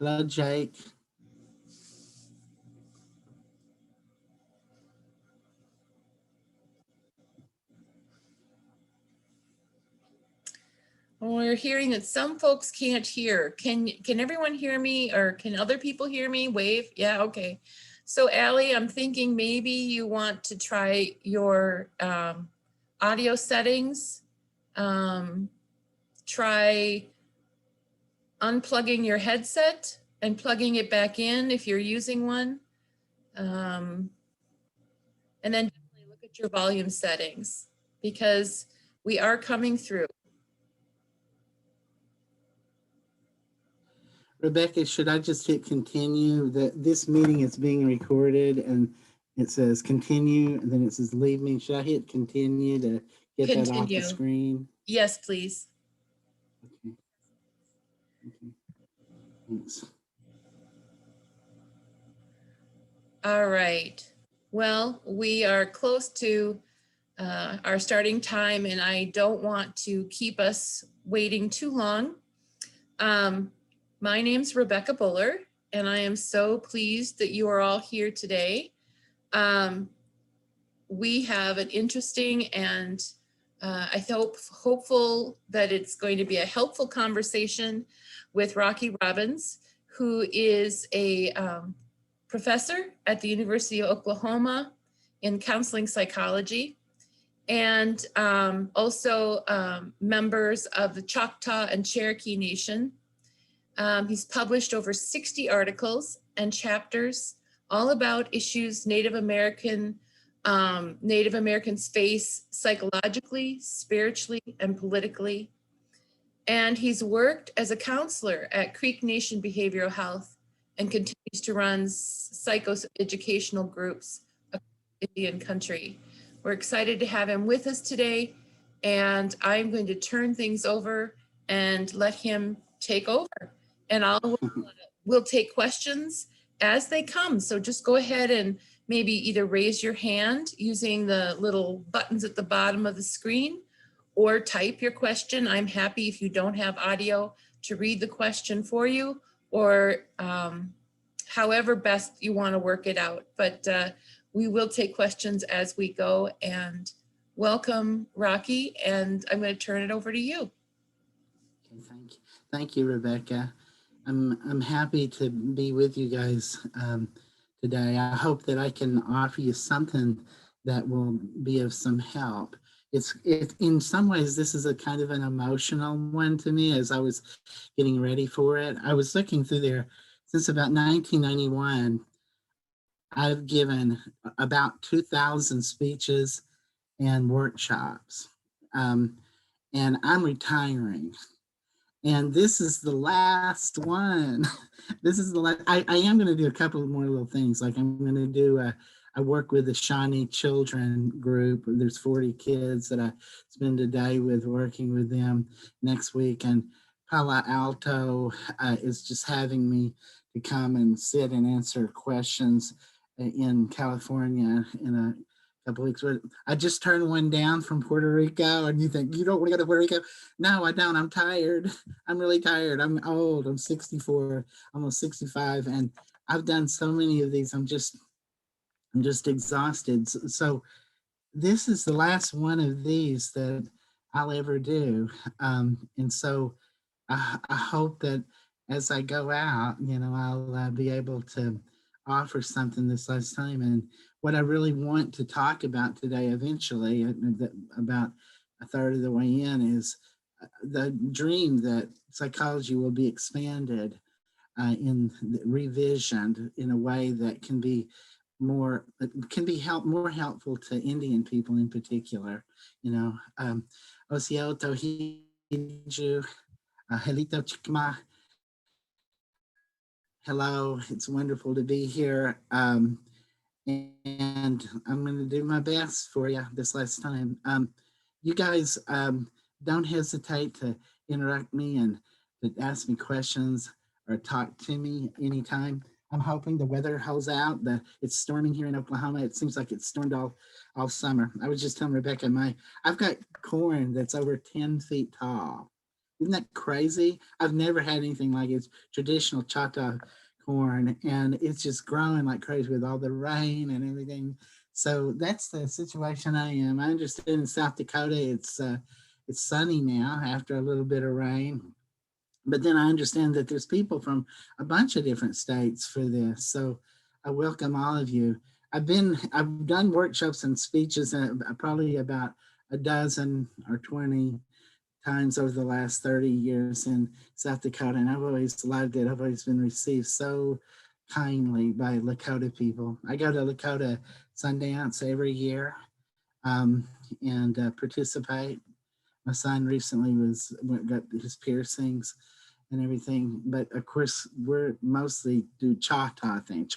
Hello, Jake. We're hearing that some folks can't hear. Can everyone hear me, or can other people hear me? Wave. Yeah, okay. So Allie, I'm thinking maybe you want to try your audio settings. Try unplugging your headset and plugging it back in if you're using one. And then definitely look at your volume settings, because we are coming through. Rebecca, should I just hit continue? This meeting is being recorded and it says continue, and then it says leave me. Should I hit continue to get that off the Continue. screen? Yes, please. Okay. Okay. Thanks. All right. Well, we are close to our starting time, and I don't want to keep us waiting too long. My name's Rebecca Buller, and I am so pleased that you are all here today. We have an interesting and I hope hopeful that it's going to be a helpful conversation with Rockey Robins, who is a professor at the University of Oklahoma in counseling psychology, and also members of the Choctaw and Cherokee Nation. He's published over 60 articles and chapters all about issues Native Americans face psychologically, spiritually, and politically. And he's worked as a counselor at Creek Nation Behavioral Health and continues to run psychoeducational groups across Indian country. We're excited to have him with us today, and I'm going to turn things over and let him take over. And we'll take questions as they come. So just go ahead and maybe either raise your hand using the little buttons at the bottom of the screen, or type your question. I'm happy, if you don't have audio, to read the question for you, or however best you want to work it out. But we will take questions as we go. And welcome, Rockey, and I'm going to turn it over to you. Okay, thank you, Rebecca. I'm happy to be with you guys today. I hope that I can offer you something that will be of some help. It's in some ways, this is a kind of an emotional one to me as I was getting ready for it. I was looking through there since about 1991. I've given about 2,000 speeches and workshops, and I'm retiring. And this is the last one. This is the last. I am going to do a couple of more little things. Like I'm going to do I work with the Shawnee Children group. There's 40 kids that I spend a day with, working with them next week. And Palo Alto is just having me to come and sit and answer questions in California in a couple weeks. I just turned one down from Puerto Rico, and you think you don't want to go to Puerto Rico? No, I don't. I'm tired. I'm really tired. I'm old. I'm 64, almost 65, and I've done so many of these. I'm just exhausted. So this is the last one of these that I'll ever do, and so I hope that as I go out, I'll be able to offer something this last time. And what I really want to talk about today, eventually, about a third of the way in, is the dream that psychology will be expanded in revisioned in a way that can be more helpful to Indian people in particular. Osioto Hiju, Helito Chikma. Hello, it's wonderful to be here. And I'm going to do my best for you this last time. You guys don't hesitate to interrupt me and to ask me questions or talk to me anytime. I'm hoping the weather holds out. It's storming here in Oklahoma. It seems like it's stormed all summer. I was just telling Rebecca, I've got corn that's over 10 feet tall. Isn't that crazy? I've never had anything like it. It's traditional Choctaw corn, and it's just growing like crazy with all the rain and everything. So that's the situation I am. I understand in South Dakota it's sunny now after a little bit of rain, but then I understand that there's people from a bunch of different states for this. So I welcome all of you. I've done workshops and speeches, probably about a dozen or 20 times over the last 30 years in South Dakota, and I've always loved it. I've always been received so kindly by Lakota people. I go to Lakota Sundance every year, um, and participate. My son recently got his piercings and everything, but of course we're mostly do Choctaw thing,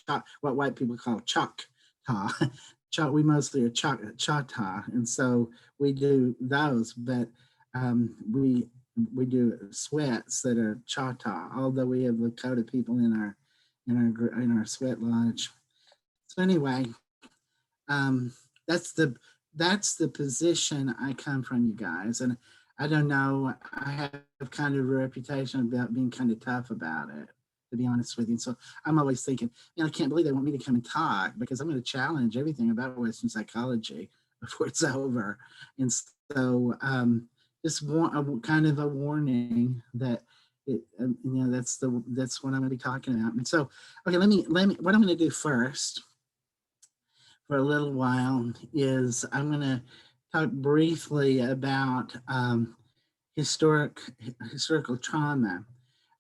what white people call Choctaw. We mostly are Choctaw, and so we do those, but we do sweats that are Choctaw, although we have Lakota people in our sweat lodge. So anyway, um, that's the position I come from, you guys, and I don't know. I have kind of a reputation about being kind of tough about it, to be honest with you. So I'm always thinking, I can't believe they want me to come and talk, because I'm going to challenge everything about Western psychology before it's over. And so just kind of a warning that that's what I'm going to be talking about. And so, okay, let me what I'm going to do first for a little while is I'm going to talk briefly about historical trauma,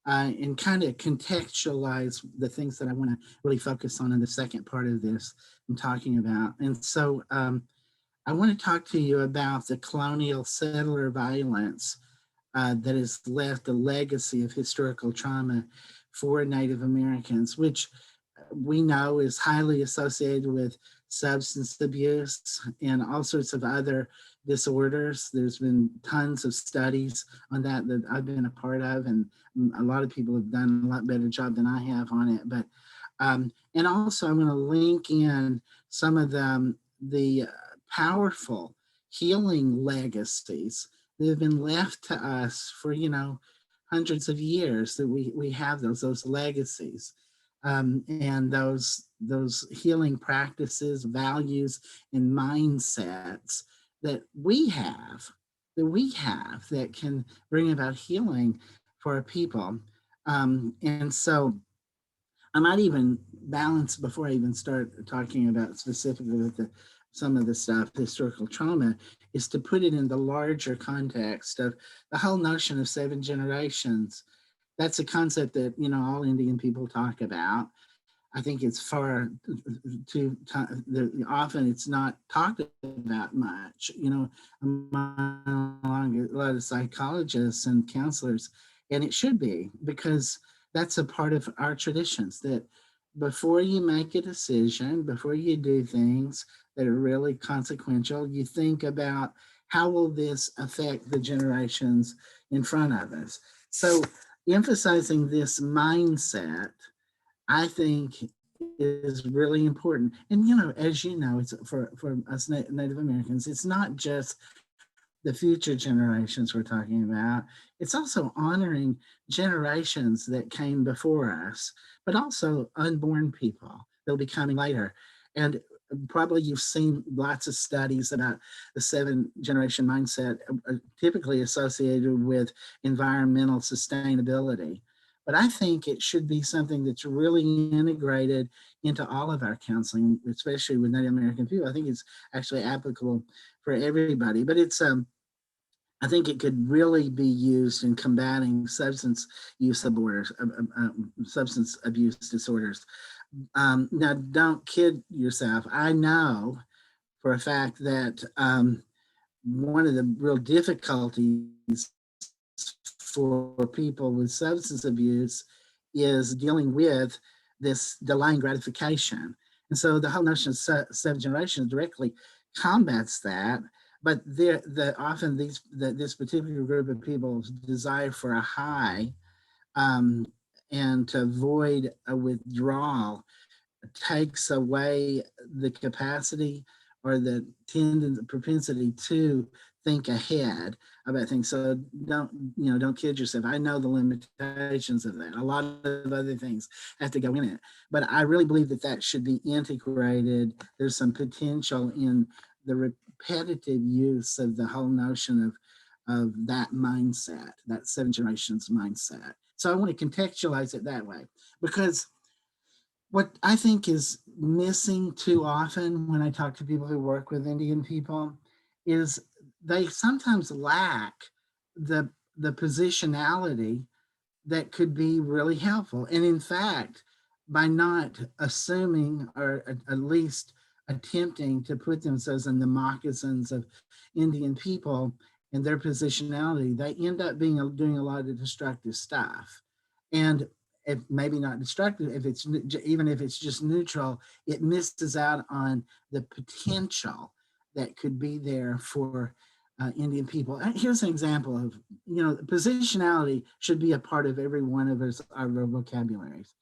and kind of contextualize the things that I want to really focus on in the second part of this I'm talking about. And so I want to talk to you about the colonial settler violence that has left a legacy of historical trauma for Native Americans, which we know is highly associated with substance abuse and all sorts of other disorders. There's been tons of studies on that I've been a part of, and a lot of people have done a lot better job than I have on it. But and also I'm going to link in some of the powerful healing legacies that have been left to us for hundreds of years, that we have those legacies, and those healing practices, values, and mindsets that that can bring about healing for our people. And so I might even balance, before I even start talking about specifically with some of the stuff, historical trauma, is to put it in the larger context of the whole notion of 7 generations. That's a concept that all Indian people talk about. I think it's far too often it's not talked about much, among a lot of psychologists and counselors, and it should be, because that's a part of our traditions, that before you make a decision, before you do things that are really consequential, you think about how will this affect the generations in front of us. So emphasizing this mindset, I think, is really important. And as you know, it's for us Native Americans, it's not just the future generations we're talking about. It's also honoring generations that came before us, but also unborn people that'll be coming later. And probably you've seen lots of studies about the 7 generation mindset, typically associated with environmental sustainability. But I think it should be something that's really integrated into all of our counseling, especially with Native American people. I think it's actually applicable for everybody. But I think it could really be used in combating substance abuse disorders. Now, don't kid yourself. I know for a fact that one of the real difficulties for people with substance abuse is dealing with this delaying gratification. And so the whole notion of 7 generations directly combats that. But often this particular group of people's desire for a high, and to avoid a withdrawal, takes away the capacity or the propensity to think ahead about things. So don't kid yourself. I know the limitations of that. A lot of other things have to go in it, but I really believe that that should be integrated. There's some potential in the repetitive use of the whole notion of that mindset, that seven generations mindset. So I want to contextualize it that way, because what I think is missing too often when I talk to people who work with Indian people is they sometimes lack the positionality that could be really helpful. And in fact, by not assuming or at least attempting to put themselves in the moccasins of Indian people and their positionality, they end up doing a lot of destructive stuff. And if maybe not destructive, if it's even if it's just neutral, it misses out on the potential that could be there for Indian people. Here's an example of, positionality should be a part of every one of our vocabularies.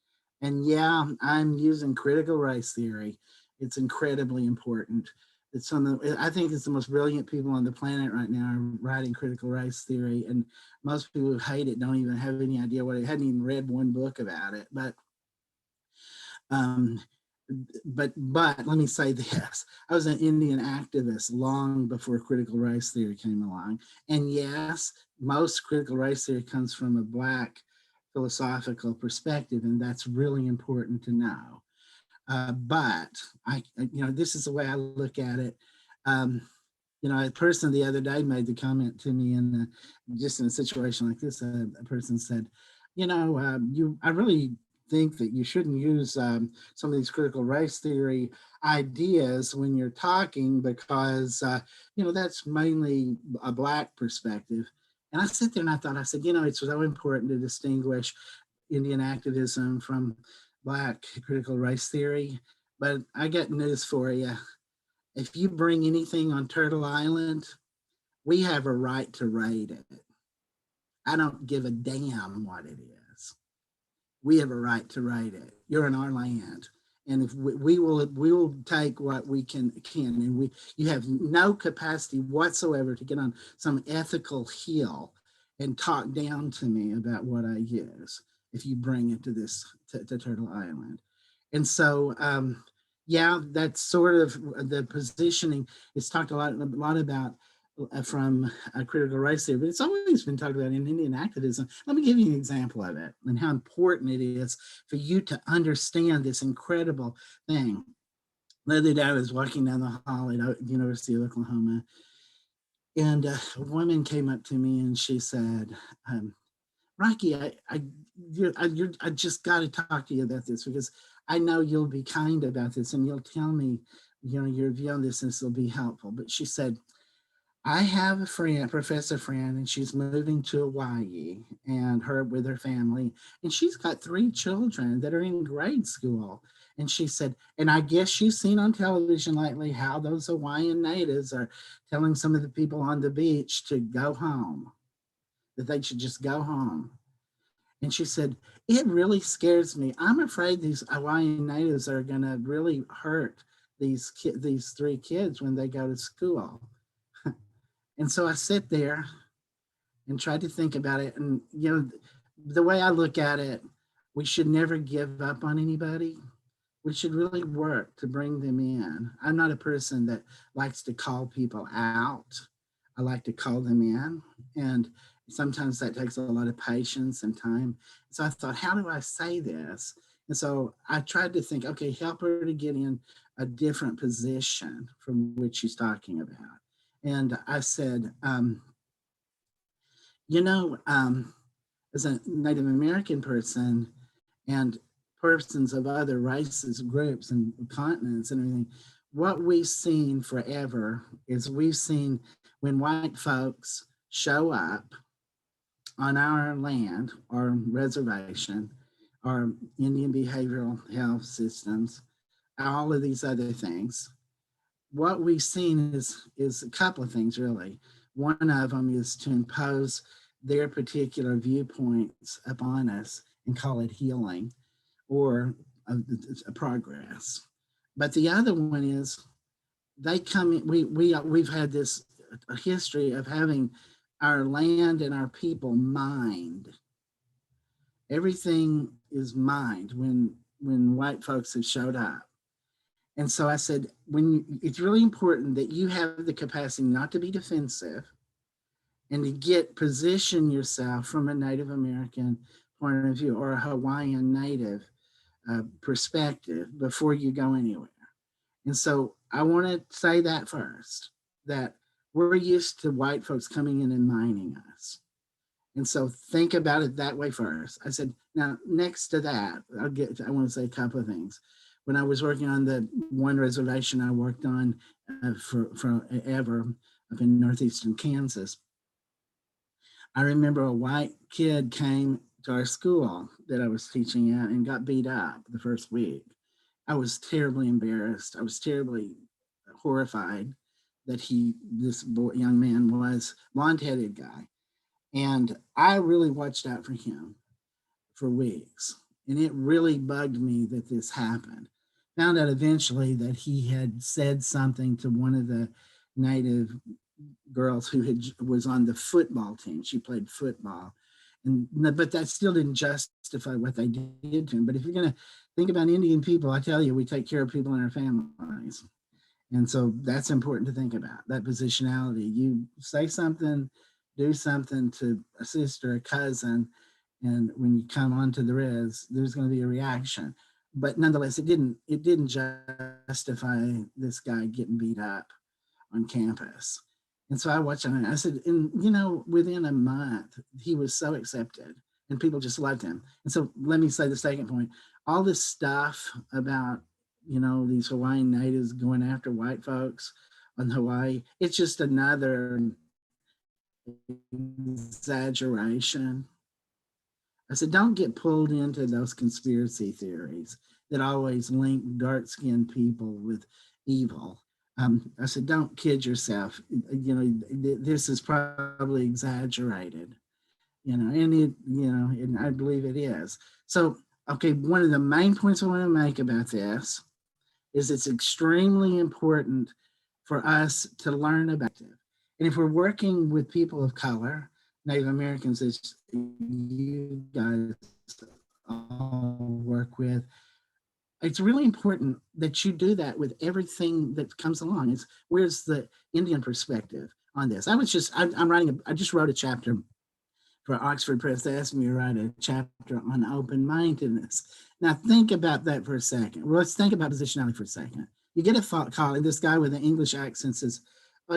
And yeah, I'm using critical race theory. It's incredibly important. I think it's the most brilliant people on the planet right now are writing critical race theory. And most people who hate it don't even have any idea what it, hadn't even read one book about it. Um, but let me say this. I was an Indian activist long before critical race theory came along. And yes, most critical race theory comes from a Black philosophical perspective, and that's really important to know. But this is the way I look at it. A person the other day made the comment to me just in a situation like this. A person said, I really think that you shouldn't use some of these critical race theory ideas when you're talking because, that's mainly a Black perspective. And I sit there and I said, it's so important to distinguish Indian activism from Black critical race theory. But I got news for you. If you bring anything on Turtle Island, we have a right to raid it. I don't give a damn what it is. We have a right to raid it. You're in our land. And if we will take what we can, and you have no capacity whatsoever to get on some ethical hill and talk down to me about what I use if you bring it to Turtle Island. And so, yeah, that's sort of the positioning. It's talked a lot about from critical race theory, but it's always been talked about in Indian activism. Let me give you an example of it and how important it is for you to understand this incredible thing. The other day, I was walking down the hall at the University of Oklahoma, and a woman came up to me and she said, Rockey, I just got to talk to you about this because I know you'll be kind about this and you'll tell me, your view on this and this will be helpful. But she said, I have a friend, professor friend, and she's moving to Hawaii and with her family, and she's got 3 children that are in grade school. And she said, and I guess you've seen on television lately how those Hawaiian natives are telling some of the people on the beach to go home, that they should just go home. And she said, it really scares me. I'm afraid these Hawaiian natives are going to really hurt these 3 kids when they go to school. And so I sit there and try to think about it. And, the way I look at it, we should never give up on anybody. We should really work to bring them in. I'm not a person that likes to call people out. I like to call them in. And sometimes that takes a lot of patience and time. So I thought, how do I say this? And so I tried to think, okay, help her to get in a different position from which she's talking about. And I said, as a Native American person and persons of other races, groups, and continents and everything, what we've seen forever is we've seen when white folks show up on our land or reservation or Indian behavioral health systems, all of these other things, what we've seen is a couple of things really. One of them is to impose their particular viewpoints upon us and call it healing or a progress. But the other one is they come in, we've had this a history of having our land and our people mined. Everything is mined when white folks have showed up. And so I said, it's really important that you have the capacity not to be defensive and to position yourself from a Native American point of view or a Hawaiian Native perspective before you go anywhere. And so I want to say that first, that we're used to white folks coming in and mining us. And so think about it that way first. I said, now, next to that, I want to say a couple of things. When I was working on the one reservation I worked on for ever up in northeastern Kansas, I remember a white kid came to our school that I was teaching at and got beat up the first week. I was terribly embarrassed. I was terribly horrified that this young man was blonde-headed guy. And I really watched out for him for weeks. And it really bugged me that this happened. Found out eventually that he had said something to one of the Native girls who was on the football team. She played football. But that still didn't justify what they did to him. But if you're going to think about Indian people, I tell you, we take care of people in our families. And so that's important to think about, that positionality. You say something, do something to a sister, a cousin, and when you come onto the res, there's going to be a reaction. But nonetheless, it didn't justify this guy getting beat up on campus. And so I watched him and I said, and within a month, he was so accepted and people just loved him. And so let me say the second point, all this stuff about, these Hawaiian natives going after white folks on Hawaii, it's just another exaggeration. I said, don't get pulled into those conspiracy theories that always link dark-skinned people with evil. I said, don't kid yourself. This is probably exaggerated, and I believe it is. So, okay, one of the main points I want to make about this is it's extremely important for us to learn about it. And if we're working with people of color, Native Americans, as you guys all work with, it's really important that you do that with everything that comes along. Where's the Indian perspective on this? I just wrote a chapter for Oxford Press. They asked me to write a chapter on open-mindedness. Now think about that for a second. Well, let's think about positionality for a second. You get a phone call and this guy with an English accent says,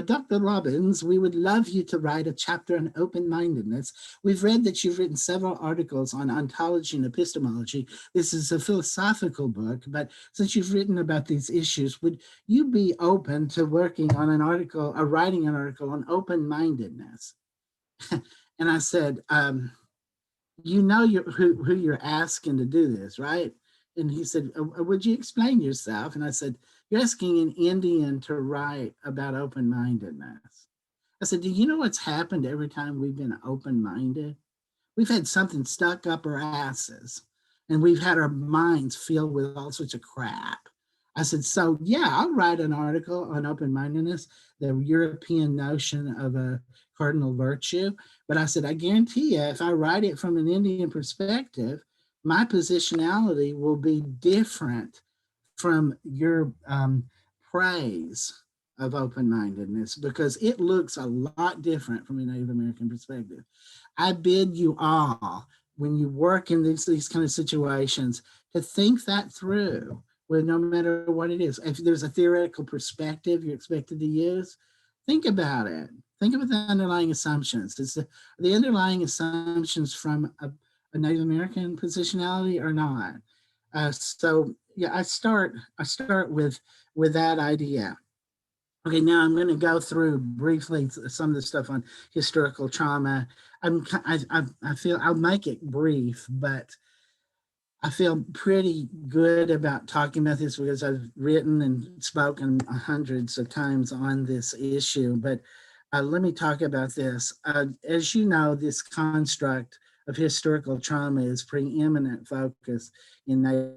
Dr. Robbins, we would love you to write a chapter on open-mindedness. We've read that you've written several articles on ontology and epistemology. This is a philosophical book, but since you've written about these issues, would you be open to working on an article, or writing an article on open-mindedness? And I said, who you're asking to do this, right? And he said, would you explain yourself? And I said, you're asking an Indian to write about open-mindedness. I said, do you know what's happened every time we've been open-minded? We've had something stuck up our asses and we've had our minds filled with all sorts of crap. I said, so yeah, I'll write an article on open-mindedness, the European notion of a cardinal virtue. But I said, I guarantee you, if I write it from an Indian perspective, my positionality will be different from your praise of open-mindedness, because it looks a lot different from a Native American perspective. I bid you all, when you work in these kind of situations, to think that through, with no matter what it is. If there's a theoretical perspective you're expected to use, think about it. Think about the underlying assumptions. Is the underlying assumptions from a Native American positionality or not? So yeah, I start with that idea. Okay, now I'm going to go through briefly some of the stuff on historical trauma. I feel I'll make it brief, but I feel pretty good about talking about this because I've written and spoken hundreds of times on this issue. But let me talk about this. As you know, this construct of historical trauma is preeminent focus in Native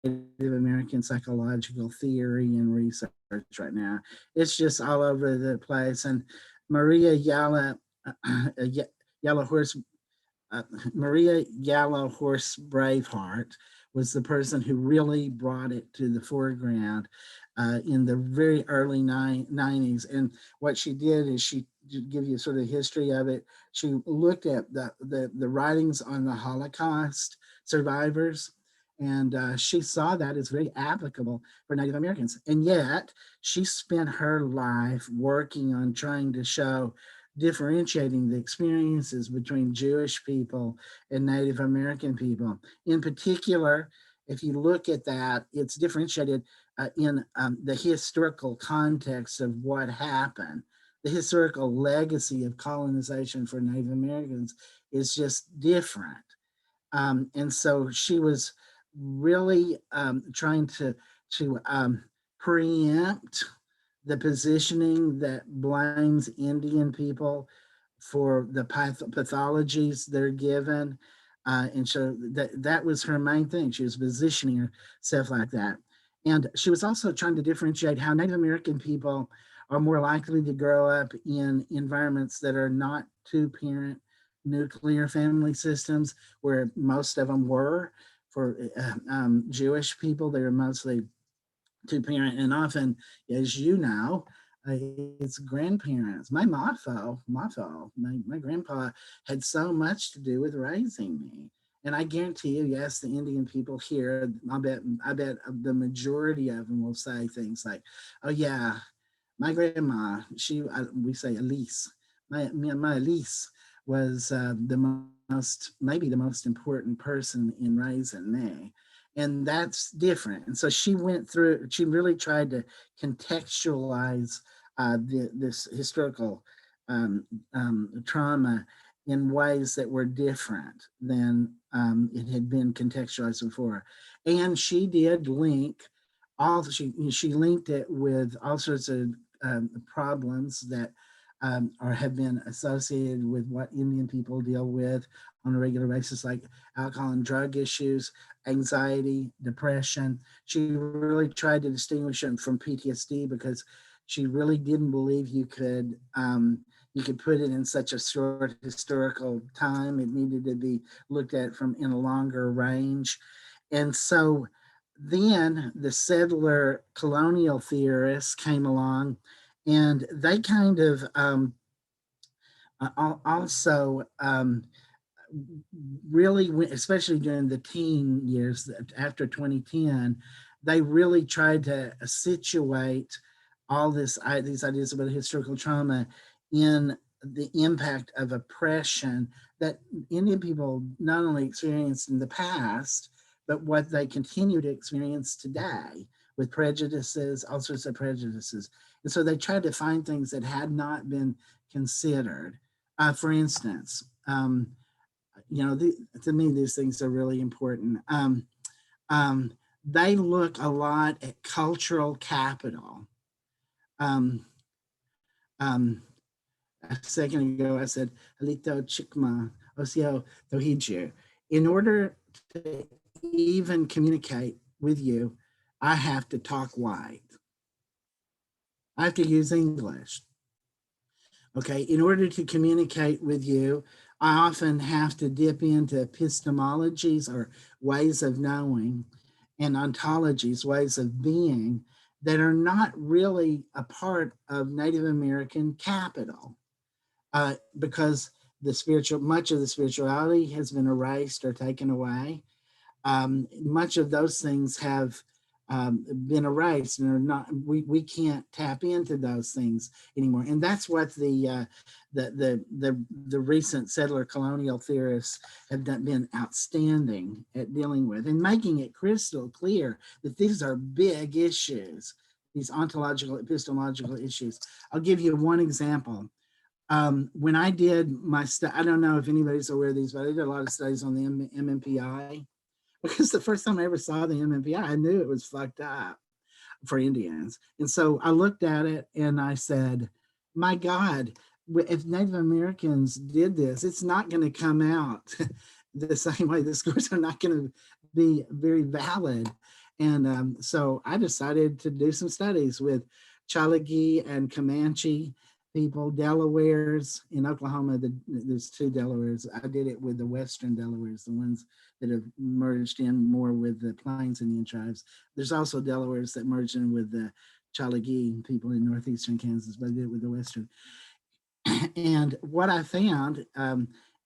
American psychological theory and research right now. It's just all over the place. And Maria Yellow Horse uh, Maria Yellow Horse Braveheart was the person who really brought it to the foreground in the very early 90s. And what she did is she give you sort of history of it. She looked at the writings on the Holocaust survivors, and she saw that as very applicable for Native Americans. And yet she spent her life working on trying to show differentiating the experiences between Jewish people and Native American people. In particular, if you look at that, it's differentiated in the historical context of what happened. The historical legacy of colonization for Native Americans is just different. And so she was really trying to preempt the positioning that blames Indian people for the pathologies they're given. And so that was her main thing. She was positioning herself like that. And she was also trying to differentiate how Native American people are more likely to grow up in environments that are not two parent nuclear family systems, where most of them were. For Jewish people, they were mostly two parent, and often, as you know, it's grandparents. My grandpa had so much to do with raising me. And I guarantee you, yes, the Indian people here, I bet the majority of them will say things like, "Oh yeah, my grandma, we say Elise, my Elise was maybe the most important person in raising me." And that's different. And so she really tried to contextualize this historical trauma in ways that were different than it had been contextualized before. And she did link she linked it with all sorts of problems that have been associated with what Indian people deal with on a regular basis, like alcohol and drug issues, anxiety, depression. She really tried to distinguish it from PTSD because she really didn't believe you could put it in such a short historical time. It needed to be looked at from in a longer range. And so then the settler colonial theorists came along, and they kind of also really, especially during the teen years after 2010, they really tried to situate all these ideas about historical trauma in the impact of oppression that Indian people not only experienced in the past, but what they continue to experience today with prejudices, all sorts of prejudices. And so they tried to find things that had not been considered. For instance, to me, these things are really important. Um, they look a lot at cultural capital. Um, um, a second ago, I said, Alito Chikma, Osio Tohiju. In order to even communicate with you, I have to talk white. I have to use English. Okay, in order to communicate with you, I often have to dip into epistemologies or ways of knowing and ontologies, ways of being that are not really a part of Native American capital because much of the spirituality has been erased or taken away. Much of those things have been erased and are not. We can't tap into those things anymore, and that's what the recent settler colonial theorists have been outstanding at dealing with and making it crystal clear that these are big issues, these ontological epistemological issues. I'll give you one example. When I did I don't know if anybody's aware of these, but I did a lot of studies on the MMPI. Because the first time I ever saw the MMPI, I knew it was fucked up for Indians. And so I looked at it and I said, my God, if Native Americans did this, it's not going to come out the same way, the scores are not going to be very valid. And so I decided to do some studies with Chattagee and Comanche people, Delawares in Oklahoma. There's two Delawares. I did it with the Western Delawares, the ones that have merged in more with the Plains Indian tribes. There's also Delawares that merged in with the Chattagee people in northeastern Kansas, but I did it with the Western. And what I found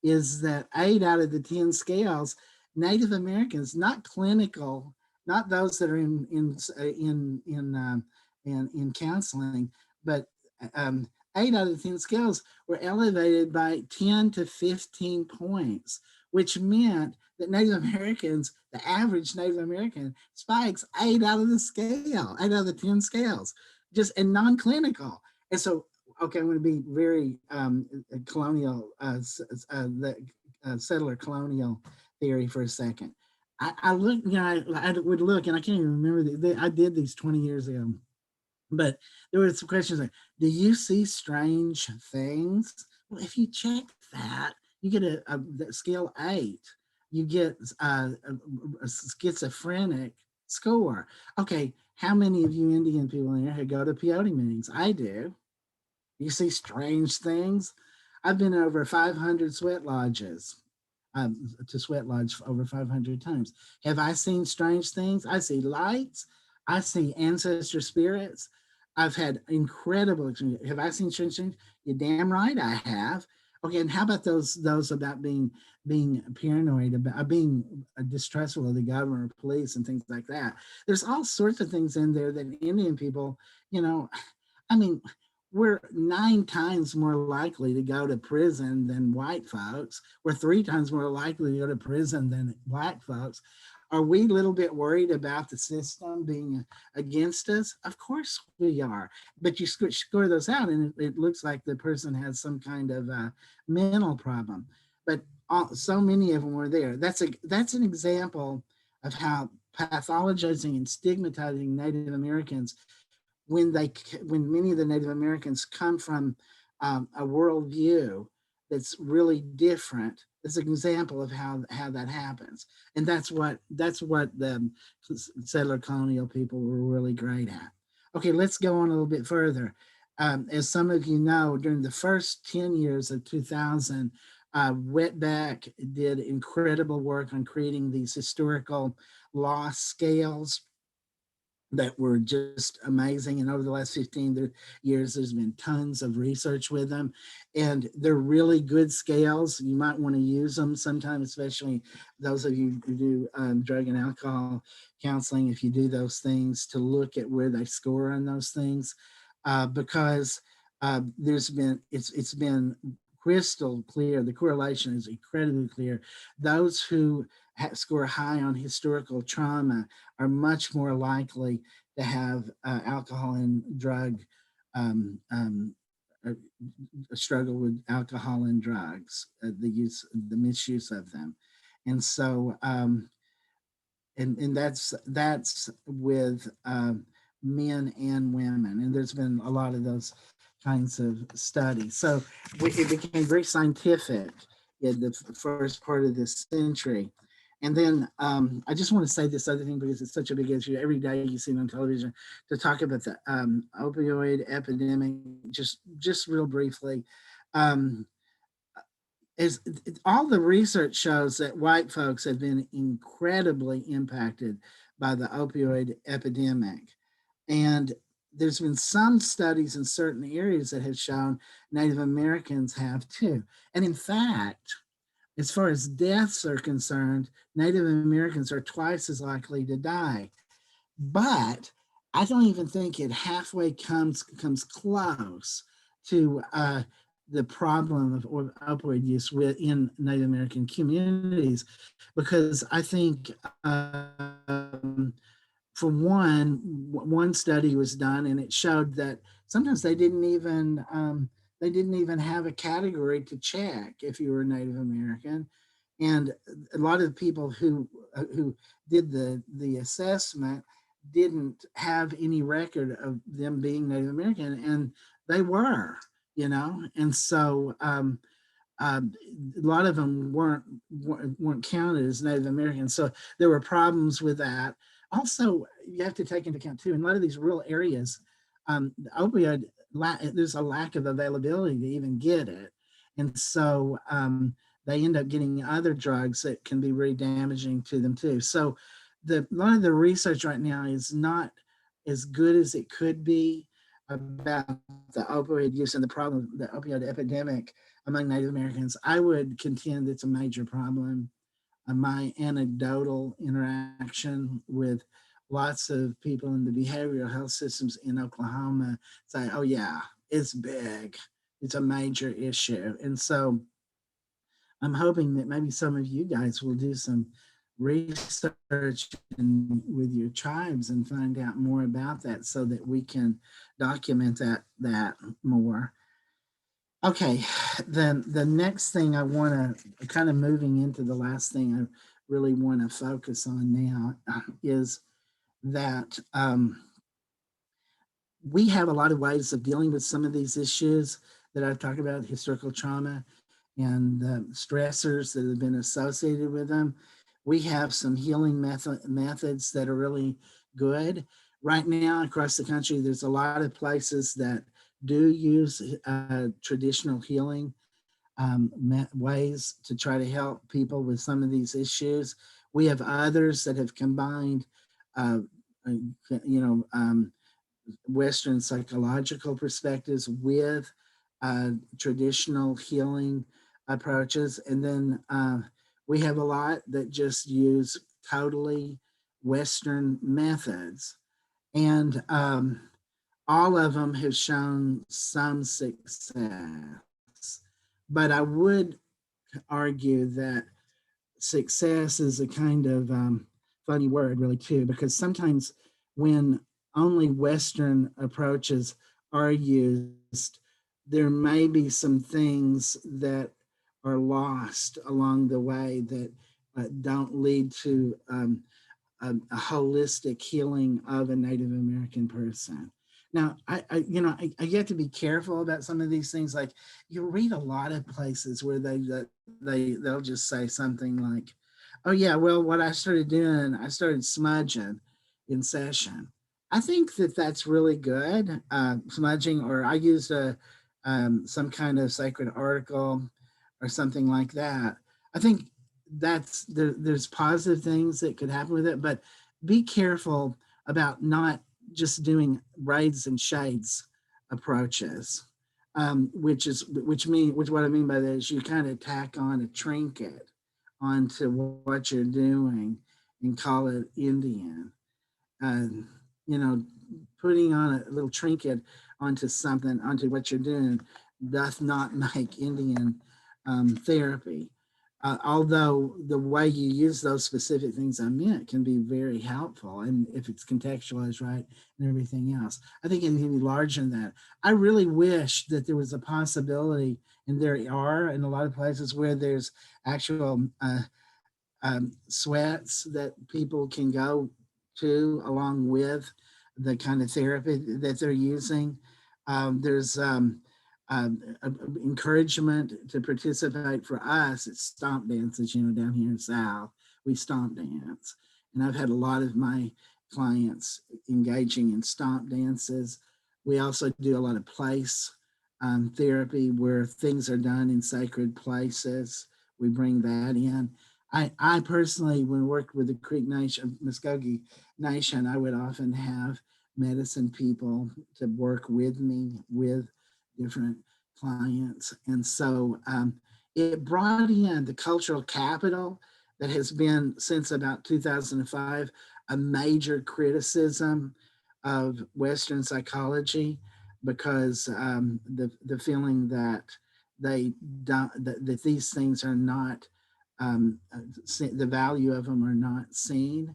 is that 8 out of the 10 scales, Native Americans, not clinical, not those that are in counseling, but um, 8 out of the 10 scales were elevated by 10 to 15 points, which meant that Native Americans, the average Native American, spikes 8 out of the 10 scales, just and non-clinical. And so okay, I'm going to be very colonial, settler colonial theory for a second. I look, I would look, and I can't even remember. I did these 20 years ago, but there were some questions like, do you see strange things? Well, if you check that, you get a scale 8. You get a schizophrenic score. Okay, how many of you Indian people in here go to peyote meetings? I do. You see strange things. I've been over 500 sweat lodges, to sweat lodge over 500 times. Have I seen strange things? I see lights. I see ancestor spirits. I've had incredible experience. Have I seen strange things? You're damn right I have. Okay, and how about those about being paranoid, about being distrustful of the government or police and things like that? There's all sorts of things in there that Indian people, you know, I mean, we're 9 times more likely to go to prison than white folks. We're 3 times more likely to go to prison than black folks. Are we a little bit worried about the system being against us? Of course we are. But you score those out, and it looks like the person has some kind of mental problem. But so many of them were there. That's an example of how pathologizing and stigmatizing Native Americans when many of the Native Americans come from a worldview that's really different. Is an example of how that happens, and that's what the settler colonial people were really great at. Okay, let's go on a little bit further. As some of you know, during the first 10 years of 2000, Wetback did incredible work on creating these historical loss scales that were just amazing. And over the last 15 years, there's been tons of research with them. And they're really good scales. You might want to use them sometime, especially those of you who do drug and alcohol counseling, if you do those things, to look at where they score on those things. Because it's been crystal clear. The correlation is incredibly clear. Those who score high on historical trauma are much more likely to have alcohol and drug a struggle with alcohol and drugs, the misuse of them, and so and that's with men and women, and there's been a lot of those kinds of studies. So it became very scientific in the first part of this century. And then I just want to say this other thing because it's such a big issue. Every day you see it on television to talk about the opioid epidemic. Just real briefly, is all the research shows that white folks have been incredibly impacted by the opioid epidemic. And there's been some studies in certain areas that have shown Native Americans have too. And in fact, as far as deaths are concerned, Native Americans are twice as likely to die. But I don't even think it halfway comes close to the problem of opioid use within Native American communities, because I think for one study was done and it showed that sometimes they didn't even have a category to check if you were Native American, and a lot of the people who did the assessment didn't have any record of them being Native American, and they were, and so a lot of them weren't counted as Native Americans. So there were problems with that. Also, you have to take into account too, in a lot of these rural areas, the opioid, there's a lack of availability to even get it. And so they end up getting other drugs that can be really damaging to them too. So a lot of the research right now is not as good as it could be about the opioid use and the problem, the opioid epidemic among Native Americans. I would contend it's a major problem. My anecdotal interaction with lots of people in the behavioral health systems in Oklahoma say, oh yeah, it's big. It's a major issue. And so I'm hoping that maybe some of you guys will do some research with your tribes and find out more about that so that we can document that more. Okay, then the next thing I want to kind of moving into the last thing I really want to focus on now is that we have a lot of ways of dealing with some of these issues that I've talked about, historical trauma and the stressors that have been associated with them. We have some healing methods that are really good. Right now across the country, there's a lot of places that do use traditional healing ways to try to help people with some of these issues. We have others that have combined, uh, you know, Western psychological perspectives with traditional healing approaches. And then we have a lot that just use totally Western methods. And all of them have shown some success. But I would argue that success is a kind of funny word, really, too, because sometimes when only Western approaches are used, there may be some things that are lost along the way that don't lead to a holistic healing of a Native American person. Now, I get to be careful about some of these things. Like you read a lot of places where they'll just say something like, "Oh yeah, well, what I started doing, I started smudging in session." I think that that's really good, smudging, or I used some kind of sacred article or something like that. I think there's positive things that could happen with it, but be careful about not just doing raids and shades approaches, which what I mean by that is you kind of tack on a trinket onto what you're doing and call it Indian. Um, you know, putting on a little trinket onto something, onto what you're doing, does not make Indian therapy. Although the way you use those specific things I meant can be very helpful, and if it's contextualized right and everything else, I think it can be larger than that. I really wish that there was a possibility, and there are in a lot of places where there's actual sweats that people can go to along with the kind of therapy that they're using. There's encouragement to participate for us at stomp dances, down here in South, we stomp dance. And I've had a lot of my clients engaging in stomp dances. We also do a lot of place therapy where things are done in sacred places. We bring that in. I personally, when I worked with the Creek Nation, Muskogee Nation, I would often have medicine people to work with me with different clients. And so it brought in the cultural capital that has been since about 2005 a major criticism of Western psychology because the feeling that they don't that these things are not the value of them are not seen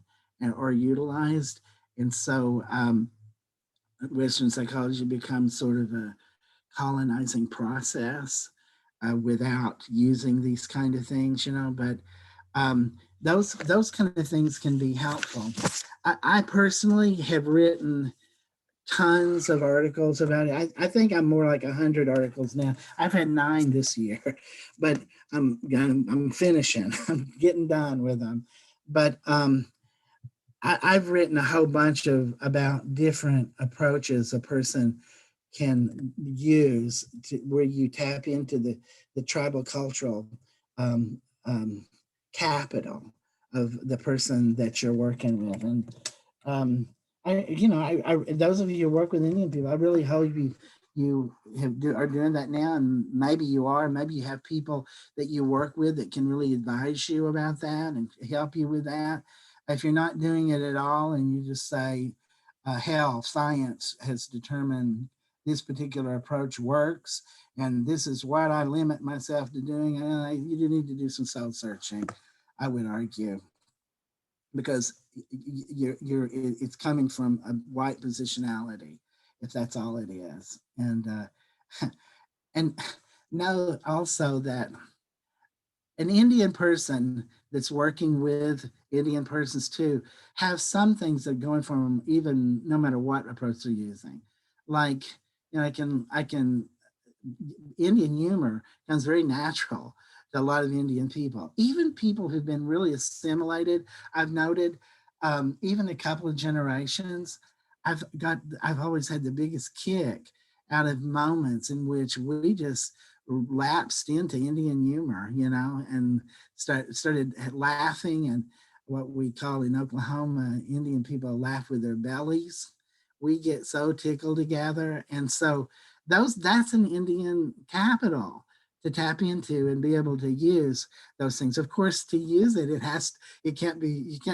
or utilized, and so Western psychology becomes sort of a colonizing process without using these kind of things, but those kind of things can be helpful. I personally have written tons of articles about it. I think I'm more like 100 articles now. I've had 9 this year, but I'm finishing. I'm getting done with them. But I've written a whole bunch of about different approaches a person can use to where you tap into the tribal cultural um, um, capital of the person that you're working with. And I those of you who work with Indian people, I really hope are doing that now, and maybe you are. Maybe you have people that you work with that can really advise you about that and help you with that. If you're not doing it at all, and you just say, "Hell, science has determined this particular approach works, and this is what I limit myself to doing," you do need to do some soul searching, I would argue, because it's coming from a white positionality, if that's all it is. And know also that an Indian person that's working with Indian persons too have some things that are going for them, even no matter what approach they're using. Like, I can Indian humor comes very natural to a lot of Indian people, even people who've been really assimilated. I've noted, even a couple of generations, I've always had the biggest kick out of moments in which we just lapsed into Indian humor, and started laughing, and what we call in Oklahoma, Indian people laugh with their bellies. We get so tickled together. And so that's an Indian capital to tap into and be able to use those things. Of course, to use it, you can't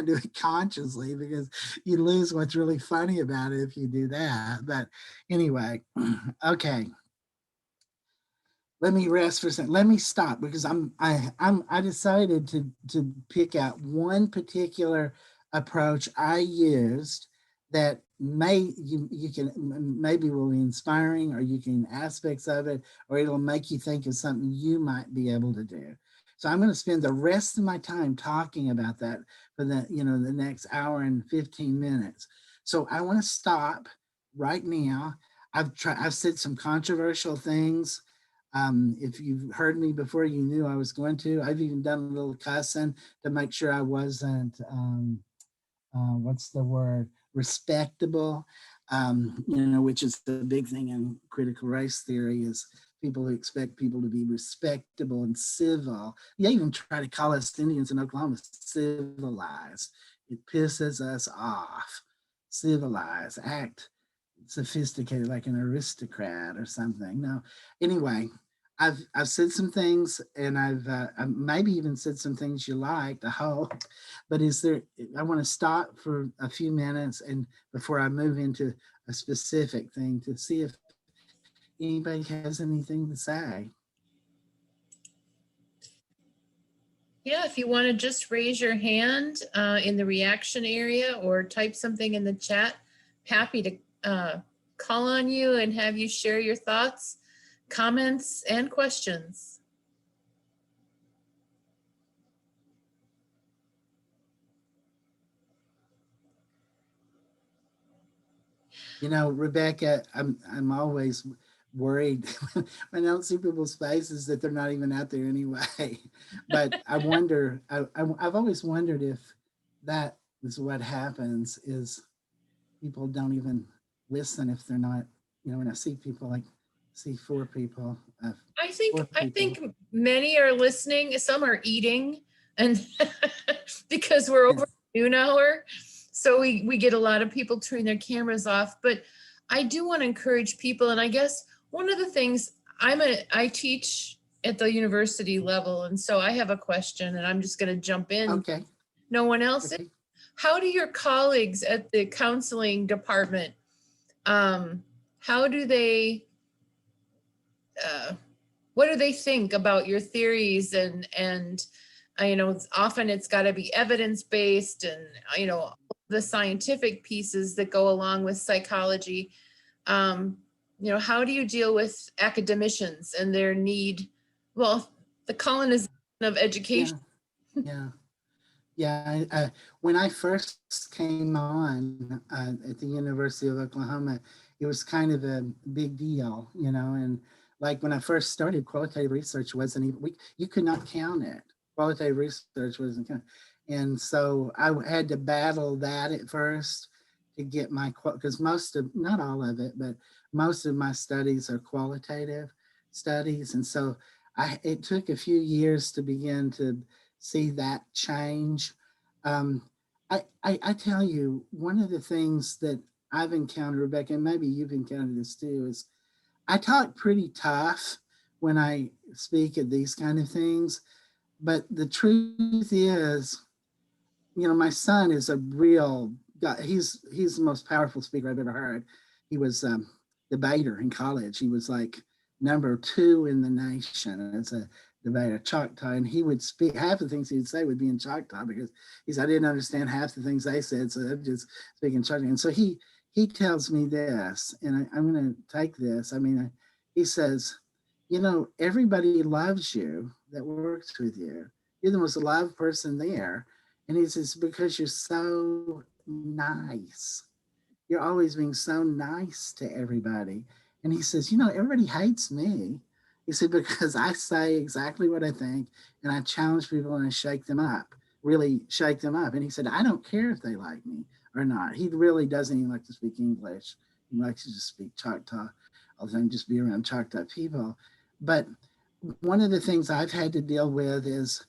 do it consciously, because you lose what's really funny about it if you do that. But anyway, okay. Let me rest for a second. Let me stop, because I decided to pick out one particular approach I used that you can maybe will be inspiring, or you can aspects of it, or it'll make you think of something you might be able to do. So I'm going to spend the rest of my time talking about that for the next hour and 15 minutes. So I want to stop right now. I've said some controversial things. If you've heard me before, you knew I was going to. I've even done a little cussing to make sure I wasn't, what's the word, respectable, which is the big thing in critical race theory, is people who expect people to be respectable and civil. They even try to call us Indians in Oklahoma civilized. It pisses us off. Civilized, act sophisticated like an aristocrat or something. No, anyway, I've said some things, and I've maybe even said some things you liked, I hope. But I want to stop for a few minutes, and before I move into a specific thing, to see if anybody has anything to say. Yeah, if you want to just raise your hand in the reaction area or type something in the chat, happy to call on you and have you share your thoughts, comments, and questions. Rebecca, I'm always worried when I don't see people's faces that they're not even out there anyway. But I wonder, I've always wondered if that is what happens, is people don't even listen if they're not, when I see people, like see 4 people. I think 4 people. many are listening. Some are eating, and because we're over noon hour, so we get a lot of people turning their cameras off. But I do want to encourage people, and I guess one of the things I teach at the university level, and so I have a question, and I'm just going to jump in. Okay. No one else. Okay. How do your colleagues at the counseling department? How do they? What do they think about your theories, and often it's got to be evidence-based, and the scientific pieces that go along with psychology. How do you deal with academicians and their need, the colonization of education? Yeah. Yeah, when I first came on at the University of Oklahoma, it was kind of a big deal, you know. And like when I first started, qualitative research wasn't even, you could not count it. Qualitative research wasn't counted. And so I had to battle that at first to get my, because most of, not all of it, but most of my studies are qualitative studies. And so it took a few years to begin to see that change. Um, I tell you, one of the things that I've encountered, Rebecca, and maybe you've encountered this too, is I talk pretty tough when I speak at these kind of things. But the truth is, you know, my son is a real guy. He's the most powerful speaker I've ever heard. He was debater in college. He was like number 2 in the nation as a debater, Choctaw, and he would speak. Half the things he would say would be in Choctaw because I didn't understand half the things they said, so I'm just speaking Choctaw. And so he tells me this, and I'm going to take this. I mean, he says, you know, everybody loves you that works with you. You're the most loved person there, and he says, because you're so nice. You're always being so nice to everybody. And he says, you know, everybody hates me. He said, because I say exactly what I think and I challenge people and I shake them up, really shake them up. And he said, I don't care if they like me or not. He really doesn't even like to speak English. He likes to just speak Choctaw all the time, just be around Choctaw people. But one of the things I've had to deal with is,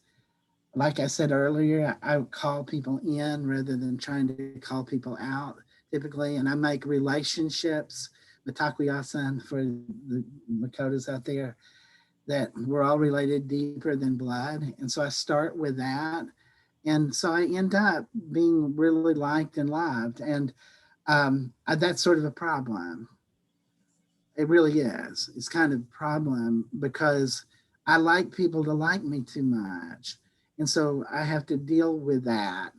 like I said earlier, I would call people in rather than trying to call people out typically. And I make relationships, Mitakuyasan for the Makotas out there, that we're all related deeper than blood. And so I start with that. And so I end up being really liked and loved. And that's sort of a problem. It really is. It's kind of a problem because I like people to like me too much. And so I have to deal with that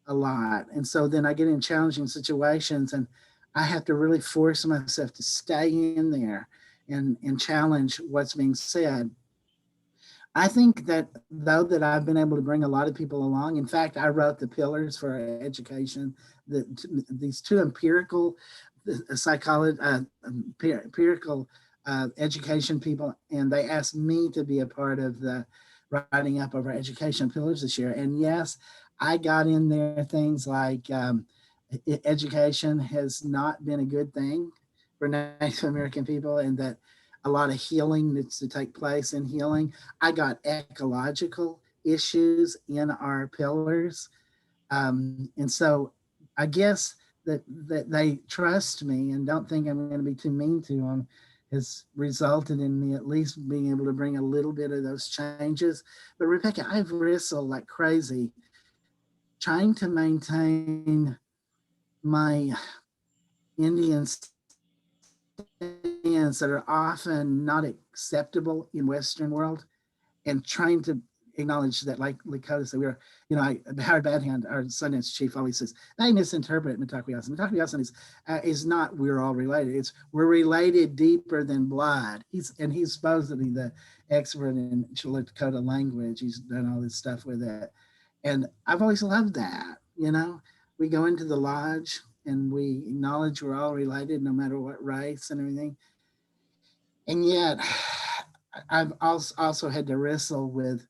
a lot. And so then I get in challenging situations and I have to really force myself to stay in there and challenge what's being said. I think that though that I've been able to bring a lot of people along. In fact, I wrote the pillars for education. These two empirical psychology, empirical education people, and they asked me to be a part of the writing up of our education pillars this year. And yes, I got in there things like education has not been a good thing for Native American people, and that a lot of healing needs to take place in healing. I got ecological issues in our pillars. And so I guess that they trust me and don't think I'm going to be too mean to them has resulted in me at least being able to bring a little bit of those changes. But Rebecca, I've wrestled like crazy trying to maintain my Indian stands that are often not acceptable in Western world, and trying to acknowledge that, like Lakota said, we were, you know, Howard Badhand, our Sundance chief, always says they misinterpret Mitakuyasan. Mitakuyasan is not we're all related. It's we're related deeper than blood. He's supposed to be the expert in Lakota language. He's done all this stuff with it, and I've always loved that. You know, we go into the lodge and we acknowledge we're all related, no matter what race and everything. And yet, I've also had to wrestle with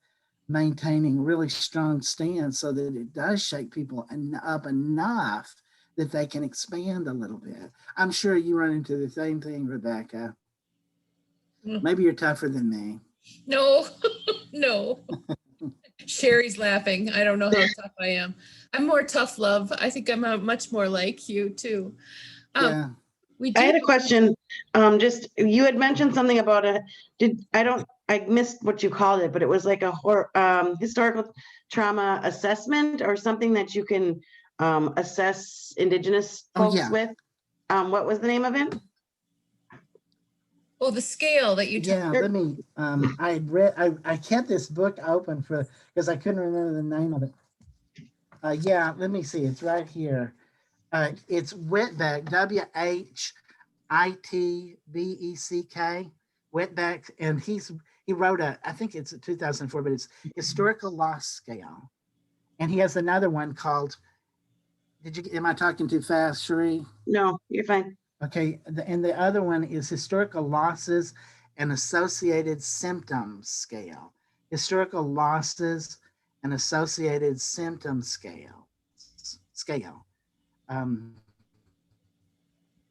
maintaining really strong stance so that it does shake people up enough that they can expand a little bit. I'm sure you run into the same thing, Rebecca. Maybe you're tougher than me. No, no. Sherry's laughing. I don't know how tough I am. I'm more tough love. I think I'm much more like you too. Yeah. We I had do. a question. Just you had mentioned something about I missed what you called it, but it was like a historical trauma assessment or something that you can assess Indigenous Oh, folks yeah. with. What was the name of it? Oh, the scale that you took. Yeah, let me. I kept this book open because I couldn't remember the name of it. Yeah, let me see. It's right here. It's Whitbeck, Whitbeck, Whitbeck, and he wrote I think it's a 2004, but it's historical loss scale, And he has another one called, am I talking too fast, Cherie? No, you're fine. Okay, and the other one is historical losses and associated symptoms scale. Historical losses and associated symptom scale. Um,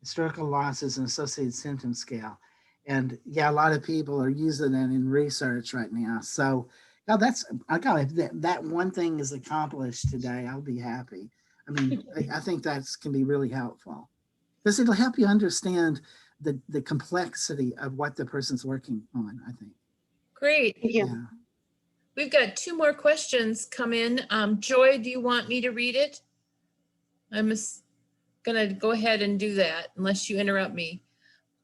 Historical losses and associated symptom scale. And yeah, a lot of people are using that in research right now. So now if that one thing is accomplished today, I'll be happy. I mean, I think that's can be really helpful because it'll help you understand the complexity of what the person's working on, I think. Great. Thank you. Yeah. We've got 2 more questions come in. Joy, do you want me to read it? I'm gonna go ahead and do that unless you interrupt me.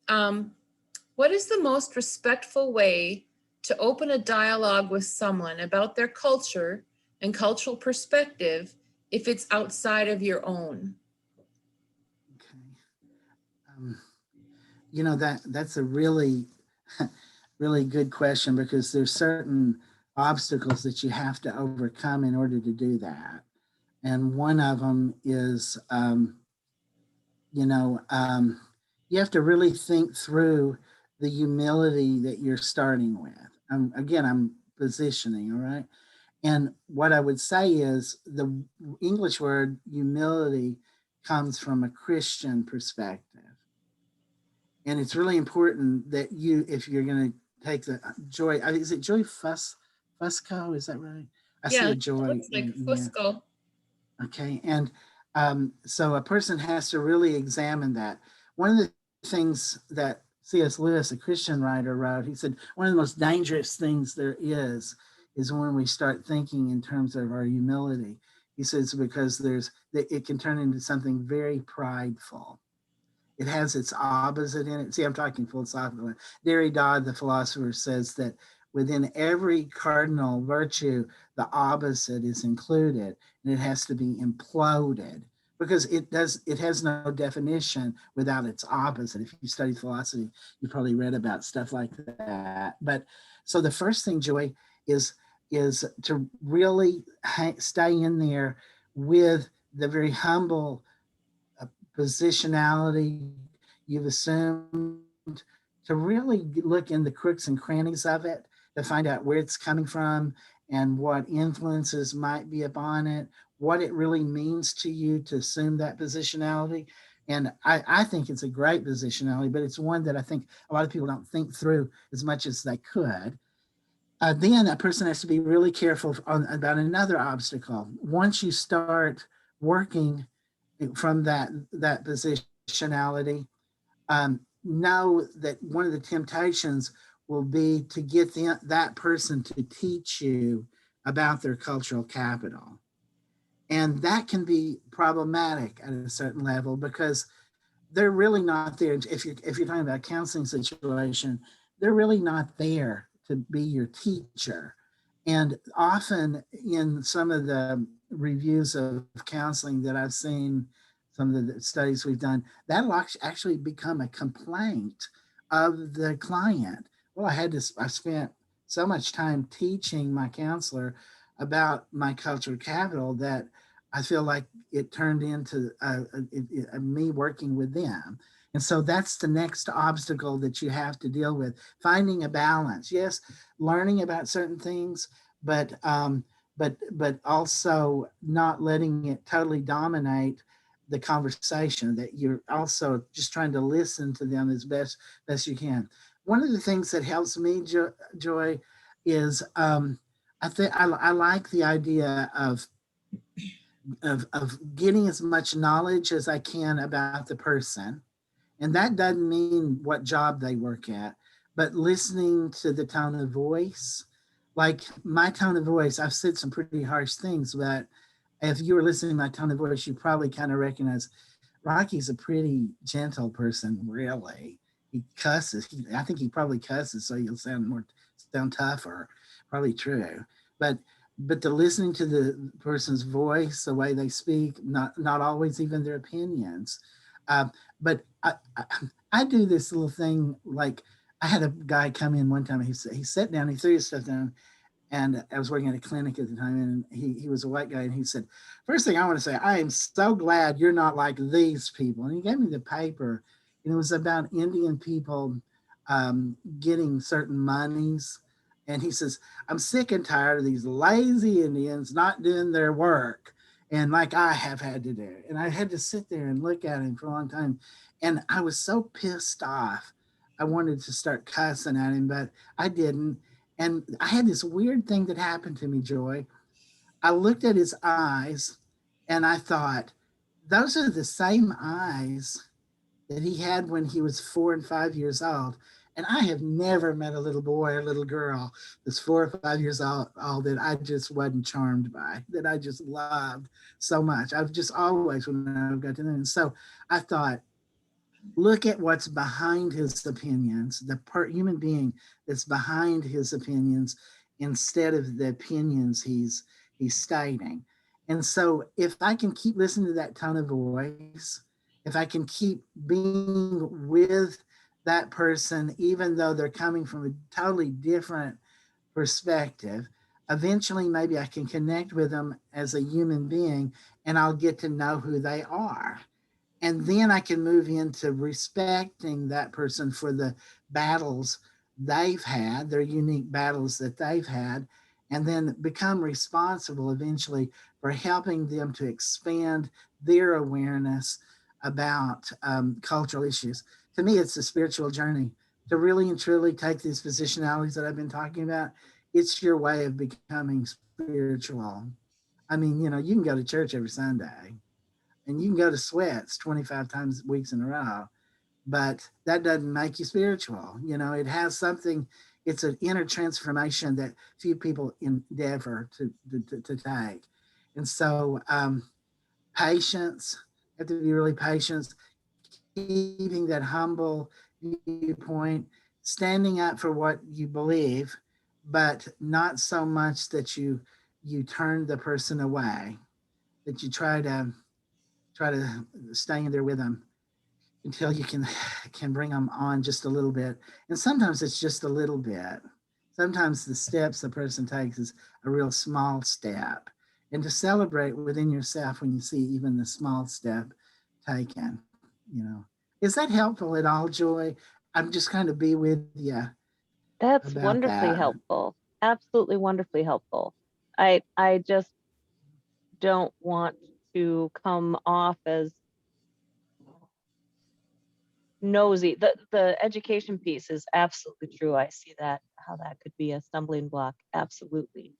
What is the most respectful way to open a dialogue with someone about their culture and cultural perspective if it's outside of your own? Okay. You know, that's a really, really good question because there's certain obstacles that you have to overcome in order to do that. And one of them is, you know, you have to really think through the humility that you're starting with. Again, I'm positioning, all right? And what I would say is the English word humility comes from a Christian perspective. And it's really important that you, if you're going to take the Joy, is it Joy Fusco? Is that right? I see Yeah, a it Joy. looks like Yeah. Fusco. Okay. And so a person has to really examine that. One of the things that C.S. Lewis, a Christian writer, wrote, he said, one of the most dangerous things there is when we start thinking in terms of our humility. He says, because it can turn into something very prideful. It has its opposite in it. See, I'm talking philosophically. Derrida, the philosopher, says that within every cardinal virtue, the opposite is included, and it has to be imploded because it has no definition without its opposite. If you study philosophy, you probably read about stuff like that. But so the first thing, Joy, is to really stay in there with the very humble positionality you've assumed, to really look in the crooks and crannies of it to find out where it's coming from and what influences might be upon it, what it really means to you to assume that positionality. And I think it's a great positionality, but it's one that I think a lot of people don't think through as much as they could. Then a person has to be really careful about another obstacle. Once you start working from that positionality, know that one of the temptations will be to get that person to teach you about their cultural capital. And that can be problematic at a certain level because they're really not there. If you're talking about a counseling situation, they're really not there to be your teacher. And often in some of the reviews of counseling that I've seen, some of the studies we've done, that'll actually become a complaint of the client. Well, I spent so much time teaching my counselor about my cultural capital that I feel like it turned into me working with them. And so that's the next obstacle that you have to deal with, finding a balance. Yes, learning about certain things, but also not letting it totally dominate the conversation, that you're also just trying to listen to them as best you can. One of the things that helps me, Joy, is I like the idea of getting as much knowledge as I can about the person. And that doesn't mean what job they work at, but listening to the tone of voice. Like my tone of voice, I've said some pretty harsh things, but if you were listening to my tone of voice, you probably kind of recognize Rocky's a pretty gentle person, really. He cusses. I think he probably cusses, so you'll sound tougher. Probably true. But the listening to the person's voice, the way they speak, not always even their opinions. But I do this little thing, like I had a guy come in one time, he sat down, he threw his stuff down, And I was working at a clinic at the time, and he was a white guy, and he said, first thing I want to say, I am so glad you're not like these people. And he gave me the paper, and it was about Indian people getting certain monies. And he says, I'm sick and tired of these lazy Indians not doing their work. And like I have had to do. And I had to sit there and look at him for a long time. And I was so pissed off. I wanted to start cussing at him, but I didn't. And I had this weird thing that happened to me, Joy. I looked at his eyes and I thought, those are the same eyes that he had when he was 4 and 5 years old. And I have never met a little boy or little girl that's 4 or 5 years old that I just wasn't charmed by, that I just loved so much. I've just always, when I've got to them. And so I thought, look at what's behind his opinions, the human being that's behind his opinions instead of the opinions he's stating. And so if I can keep listening to that tone of voice, if I can keep being with that person, even though they're coming from a totally different perspective, eventually maybe I can connect with them as a human being and I'll get to know who they are. And then I can move into respecting that person for the battles they've had, their unique battles that they've had, and then become responsible eventually for helping them to expand their awareness about cultural issues. To me, it's a spiritual journey. To really and truly take these positionalities that I've been talking about, it's your way of becoming spiritual. I mean, you can go to church every Sunday and you can go to sweats 25 times weeks in a row, but that doesn't make you spiritual. It has something, it's an inner transformation that few people endeavor to take. And so patience, you have to be really patient, keeping that humble viewpoint, standing up for what you believe, but not so much that you turn the person away, that you try to stay in there with them until you can bring them on just a little bit. And sometimes it's just a little bit. Sometimes the steps a person takes is a real small step. And to celebrate within yourself when you see even the small step taken, you know. Is that helpful at all, Joy? I'm just kind of be with you That's about wonderfully that. helpful. Absolutely wonderfully helpful. I just don't want to come off as nosy. The education piece is absolutely true. I see that, how that could be a stumbling block. Absolutely.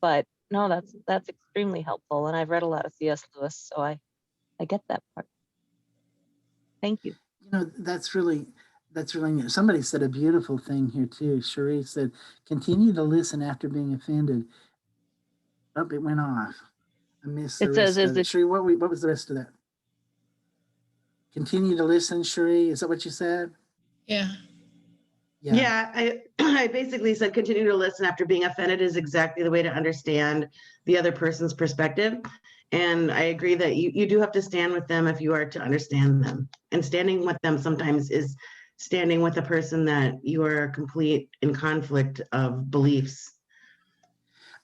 But no, that's extremely helpful. And I've read a lot of C.S. Lewis, so I get that part. Thank you. That's really neat. Somebody said a beautiful thing here too. Cherie said, continue to listen after being offended. Oh, it went off. I missed the It says, rest is of it. it Cherie, what was the rest of that? Continue to listen, Cherie. Is that what you said? Yeah. Yeah. Yeah, I basically said continue to listen after being offended is exactly the way to understand the other person's perspective. And I agree that you do have to stand with them if you are to understand them. And standing with them sometimes is standing with a person that you are complete in conflict of beliefs.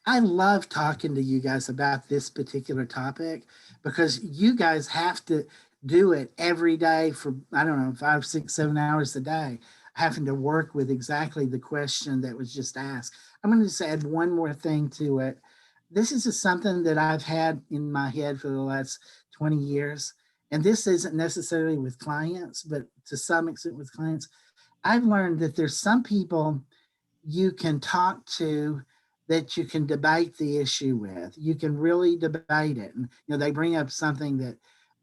I love talking to you guys about this particular topic because you guys have to do it every day for, I don't know, 5, 6, 7 hours a day, having to work with exactly the question that was just asked. I'm going to just add one more thing to it. This is just something that I've had in my head for the last 20 years. And this isn't necessarily with clients, but to some extent with clients. I've learned that there's some people you can talk to that you can debate the issue with. You can really debate it. And they bring up something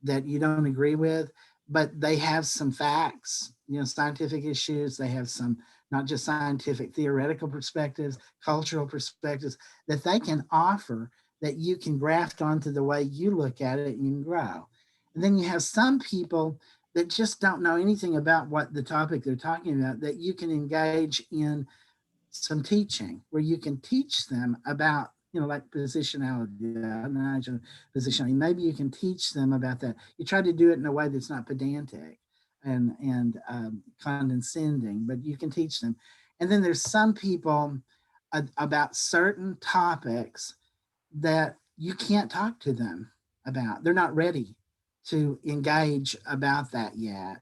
that you don't agree with, but they have some facts, scientific issues. They have some not just scientific, theoretical perspectives, cultural perspectives that they can offer that you can graft onto the way you look at it and you can grow. And then you have some people that just don't know anything about what the topic they're talking about that you can engage in some teaching where you can teach them about, like positionality, positionality. Maybe you can teach them about that. You try to do it in a way that's not pedantic and condescending, but you can teach them. And then there's some people about certain topics that you can't talk to them about. They're not ready to engage about that yet.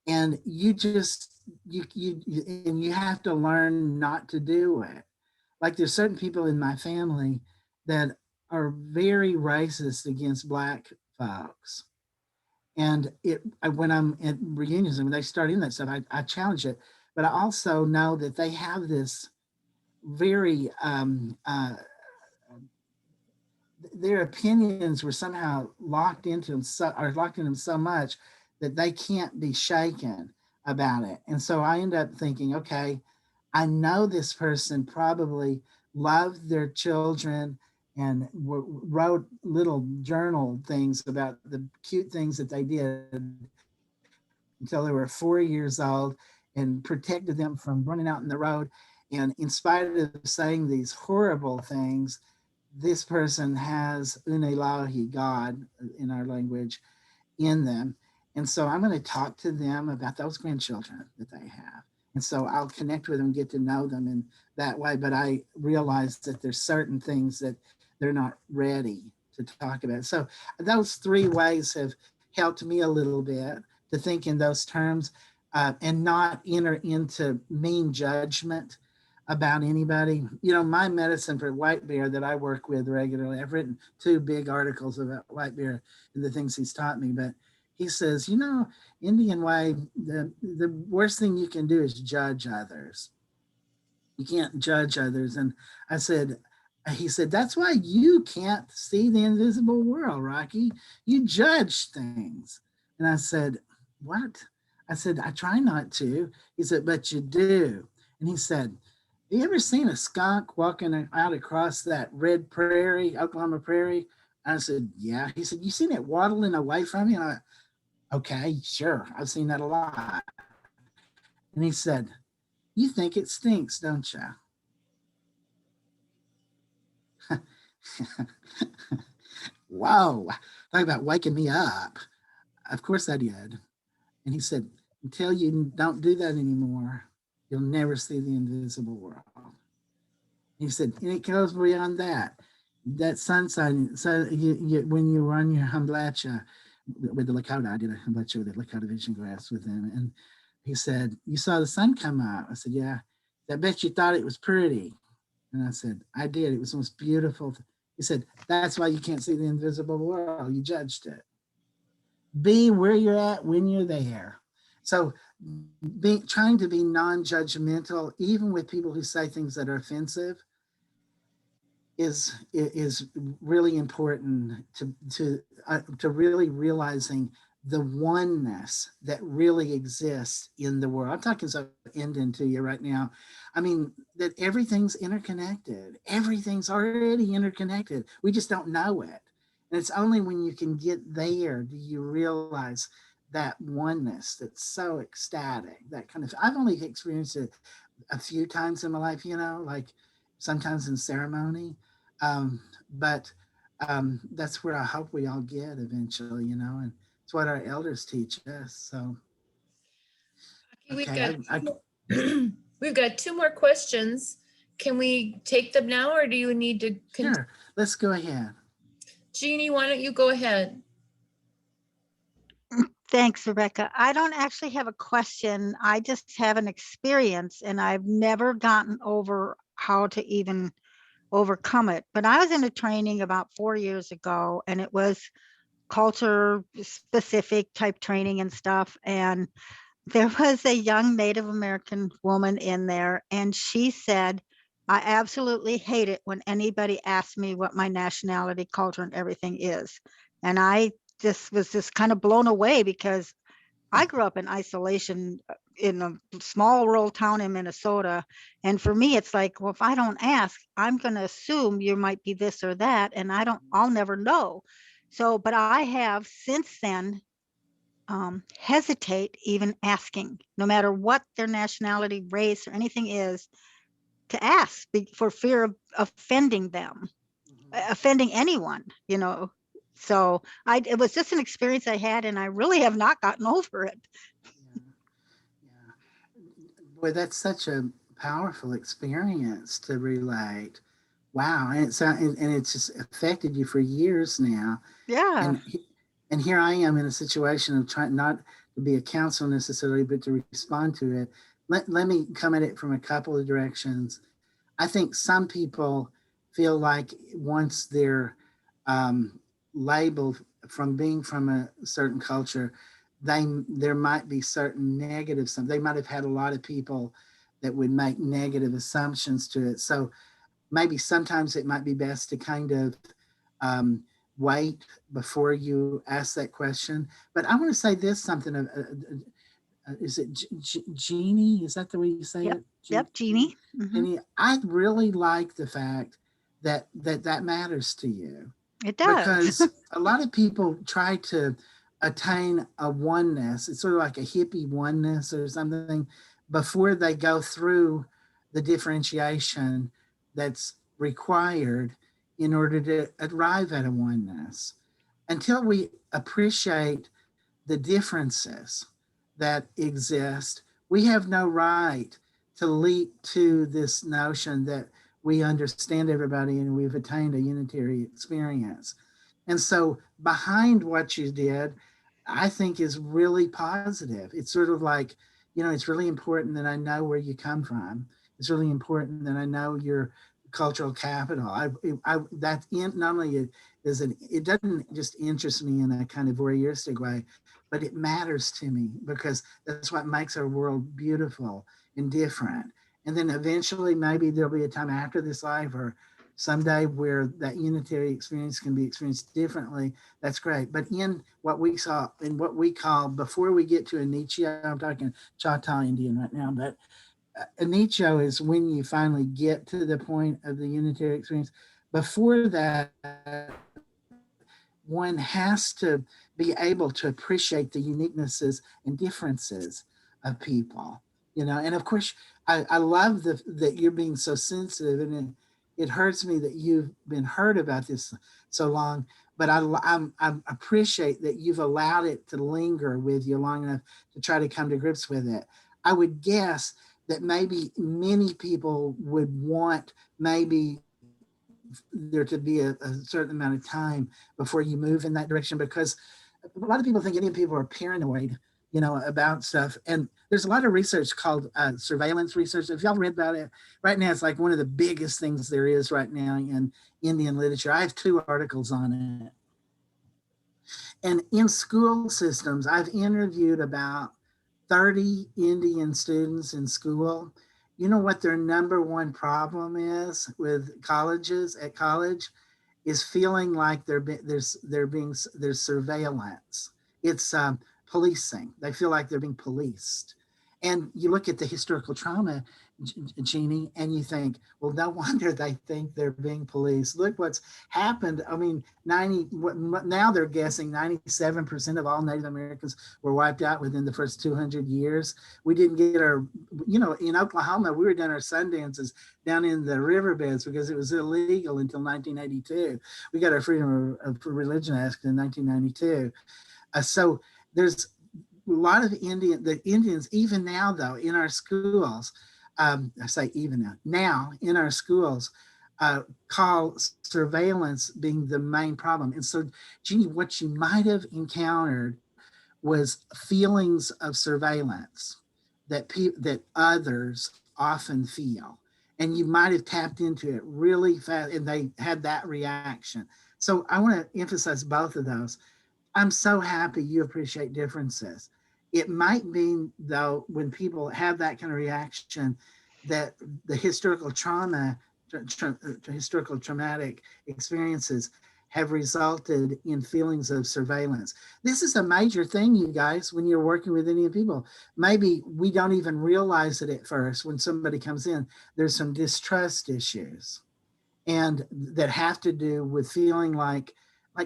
And you just and you have to learn not to do it. Like there's certain people in my family that are very racist against black folks. And when I'm at reunions and when they start in that stuff, I challenge it. But I also know that they have this very their opinions were somehow locked into them are locked in them so much that they can't be shaken about it. And so I end up thinking, okay, I know this person probably loved their children and wrote little journal things about the cute things that they did until they were 4 years old and protected them from running out in the road. And in spite of saying these horrible things, this person has Unelahi, God in our language, in them. And so I'm going to talk to them about those grandchildren that they have. And so I'll connect with them, get to know them in that way. But I realize that there's certain things that they're not ready to talk about. So those three ways have helped me a little bit to think in those terms and not enter into mean judgment about anybody. You know, my medicine for white bear that I work with regularly, I've written 2 big articles about white bear and the things he's taught me, but he says, you know, Indian way, the worst thing you can do is judge others. You can't judge others. And I said, he said, that's why you can't see the invisible world, Rocky. You judge things. And I said, what? I said, I try not to. He said, but you do. And he said, you ever seen a skunk walking out across that red prairie, Oklahoma prairie? I said, yeah. He said, you seen it waddling away from you? And I, okay, sure. I've seen that a lot. And he said, you think it stinks, don't you? Whoa, talk about waking me up. Of course I did. And he said, until you don't do that anymore, you'll never see the invisible world. He said, and it goes beyond that. That sun sign, so when you run your Humblacha with the Lakota, I did a Humblacha with the Lakota vision grass with him. And he said, you saw the sun come out. I said, yeah. I bet you thought it was pretty. And I said, I did. It was the most beautiful. He said, that's why you can't see the invisible world. You judged it. Be where you're at when you're there. So trying to be non-judgmental, even with people who say things that are offensive, is really important to really realizing the oneness that really exists in the world. I'm talking so Indian to you right now. I mean, that everything's interconnected. Everything's already interconnected. We just don't know it. And it's only when you can get there do you realize that oneness that's so ecstatic, that kind of, I've only experienced it a few times in my life, you know, like sometimes in ceremony. But that's where I hope we all get eventually, you know, and it's what our elders teach us. So, Okay, we've got 2 more questions. Can we take them now, or do you need to continue? Sure, let's go ahead. Jeannie, why don't you go ahead? Thanks, Rebecca. I don't actually have a question. I just have an experience, and I've never gotten over how to even overcome it. But I was in a training about 4 years ago, and it was culture specific type training and stuff. And there was a young Native American woman in there, and she said, I absolutely hate it when anybody asks me what my nationality, culture, and everything is. And I just was just kind of blown away because I grew up in isolation in a small rural town in Minnesota. And for me, it's like, well, if I don't ask, I'm going to assume you might be this or that. And I'll never know. So, but I have since then hesitate even asking, no matter what their nationality, race, or anything is, to ask for fear of offending them, offending anyone, you know. So it was just an experience I had, and I really have not gotten over it. Yeah. Boy, that's such a powerful experience to relate. Wow, and it's just affected you for years now. Yeah. And here I am in a situation of trying not to be a counselor necessarily, but to respond to it. Let me come at it from a couple of directions. I think some people feel like once they're um, labeled from being from a certain culture, there might be certain negatives. They might have had a lot of people that would make negative assumptions to it. So maybe sometimes it might be best to kind of um, wait before you ask that question. But I want to say this something. Is it Jeannie? Is that the way you say Yep. it? Yep. Jeannie. Hmm. Jeannie, I really like the fact that matters to you, It does. because a lot of people try to attain a oneness. It's sort of like a hippie oneness or something before they go through the differentiation that's required in order to arrive at a oneness. Until we appreciate the differences that exist, we have no right to leap to this notion that we understand everybody and we've attained a unitary experience. And so, behind what you did, I think is really positive. It's sort of like, it's really important that I know where you come from. It's really important that I know your cultural capital. That not only it doesn't just interest me in a kind of voyeuristic way, but it matters to me because that's what makes our world beautiful and different. And then eventually, maybe there'll be a time after this life or someday where that unitary experience can be experienced differently. That's great. But in what we saw, in what we call, before we get to Anichio, I'm talking Choctaw Indian right now, but Anichio is when you finally get to the point of the unitary experience. Before that, one has to be able to appreciate the uniquenesses and differences of people, And of course, I love that you're being so sensitive, and it hurts me that you've been hurt about this so long. But I appreciate that you've allowed it to linger with you long enough to try to come to grips with it. I would guess that maybe many people would want maybe there to be a certain amount of time before you move in that direction, because a lot of people think Indian people are paranoid, about stuff. And there's a lot of research called surveillance research. If y'all read about it, right now it's like one of the biggest things there is right now in Indian literature. I have 2 articles on it. And in school systems, I've interviewed about 30 Indian students in school. You know what their number one problem is with colleges at college? Is feeling like there's surveillance. It's policing. They feel like they're being policed. And you look at the historical trauma, Jeannie, and you think, well, no wonder they think they're being policed. Look what's happened. I mean, now they're guessing 97% of all Native Americans were wiped out within the first 200 years. We didn't get our, in Oklahoma, we were doing our sun dances down in the riverbeds because it was illegal until 1982. We got our Freedom of Religion Act in 1992. So there's a lot of the Indians, even now though, in our schools, I say even now in our schools, call surveillance being the main problem. And so, Jeannie, what you might have encountered was feelings of surveillance that others often feel. And you might have tapped into it really fast and they had that reaction. So I want to emphasize both of those. I'm so happy you appreciate differences. It might mean, though, when people have that kind of reaction, that the historical traumatic experiences have resulted in feelings of surveillance. This is a major thing, you guys, when you're working with Indian people. Maybe we don't even realize it at first when somebody comes in. There's some distrust issues and that have to do with feeling like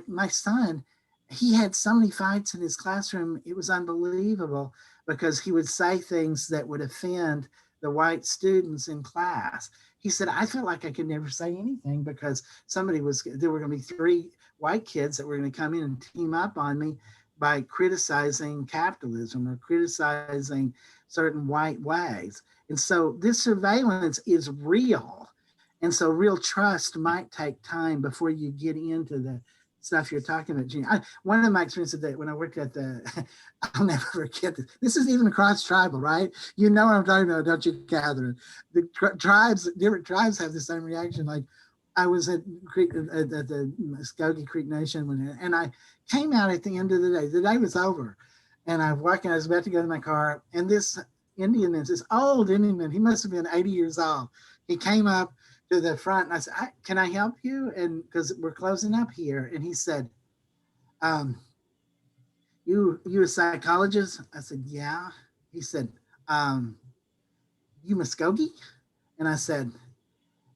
my son, he had so many fights in his classroom. It was unbelievable because he would say things that would offend the white students in class. He said, I felt like I could never say anything because there were going to be 3 white kids that were going to come in and team up on me by criticizing capitalism or criticizing certain white ways. And so this surveillance is real. And so real trust might take time before you get into the stuff you're talking about, Gene. One of my experiences that when I worked at I'll never forget this. This is even cross tribal, right? You know what I'm talking about, don't you, Catherine? The tribes, different tribes have the same reaction. Like I was at the Muskogee Creek Nation and I came out at the end of the day. The day was over, and I was about to go to my car, and this Indian man, this old Indian man, he must have been 80 years old. He came up to the front and I said, can I help you? And because we're closing up here. And he said, you a psychologist? I said, yeah. He said, you Muskogee? And I said,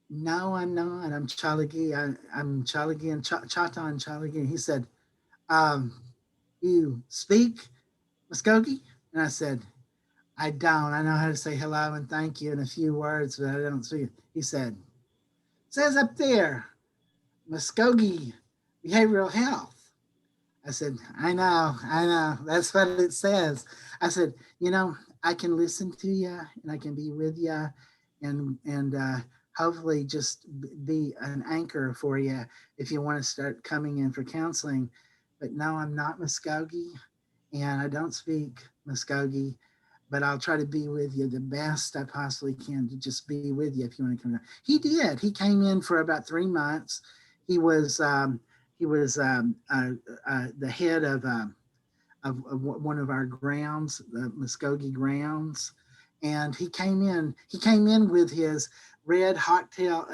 no, I'm not. I'm Chalagi. I'm Chalagi and Chata and Chalagi. He said, you speak Muskogee? And I said, I don't. I know how to say hello and thank you in a few words, but I don't speak it. He said, says up there, Muskogee Behavioral Health. I said, I know. That's what it says. I said, I can listen to you and I can be with you and hopefully just be an anchor for you if you want to start coming in for counseling. But no, I'm not Muskogee and I don't speak Muskogee, but I'll try to be with you the best I possibly can to just be with you if you want to come down. He did. He came in for about 3 months. He was the head of one of our grounds, the Muskogee grounds, and he came in. He came in with his red hawktail,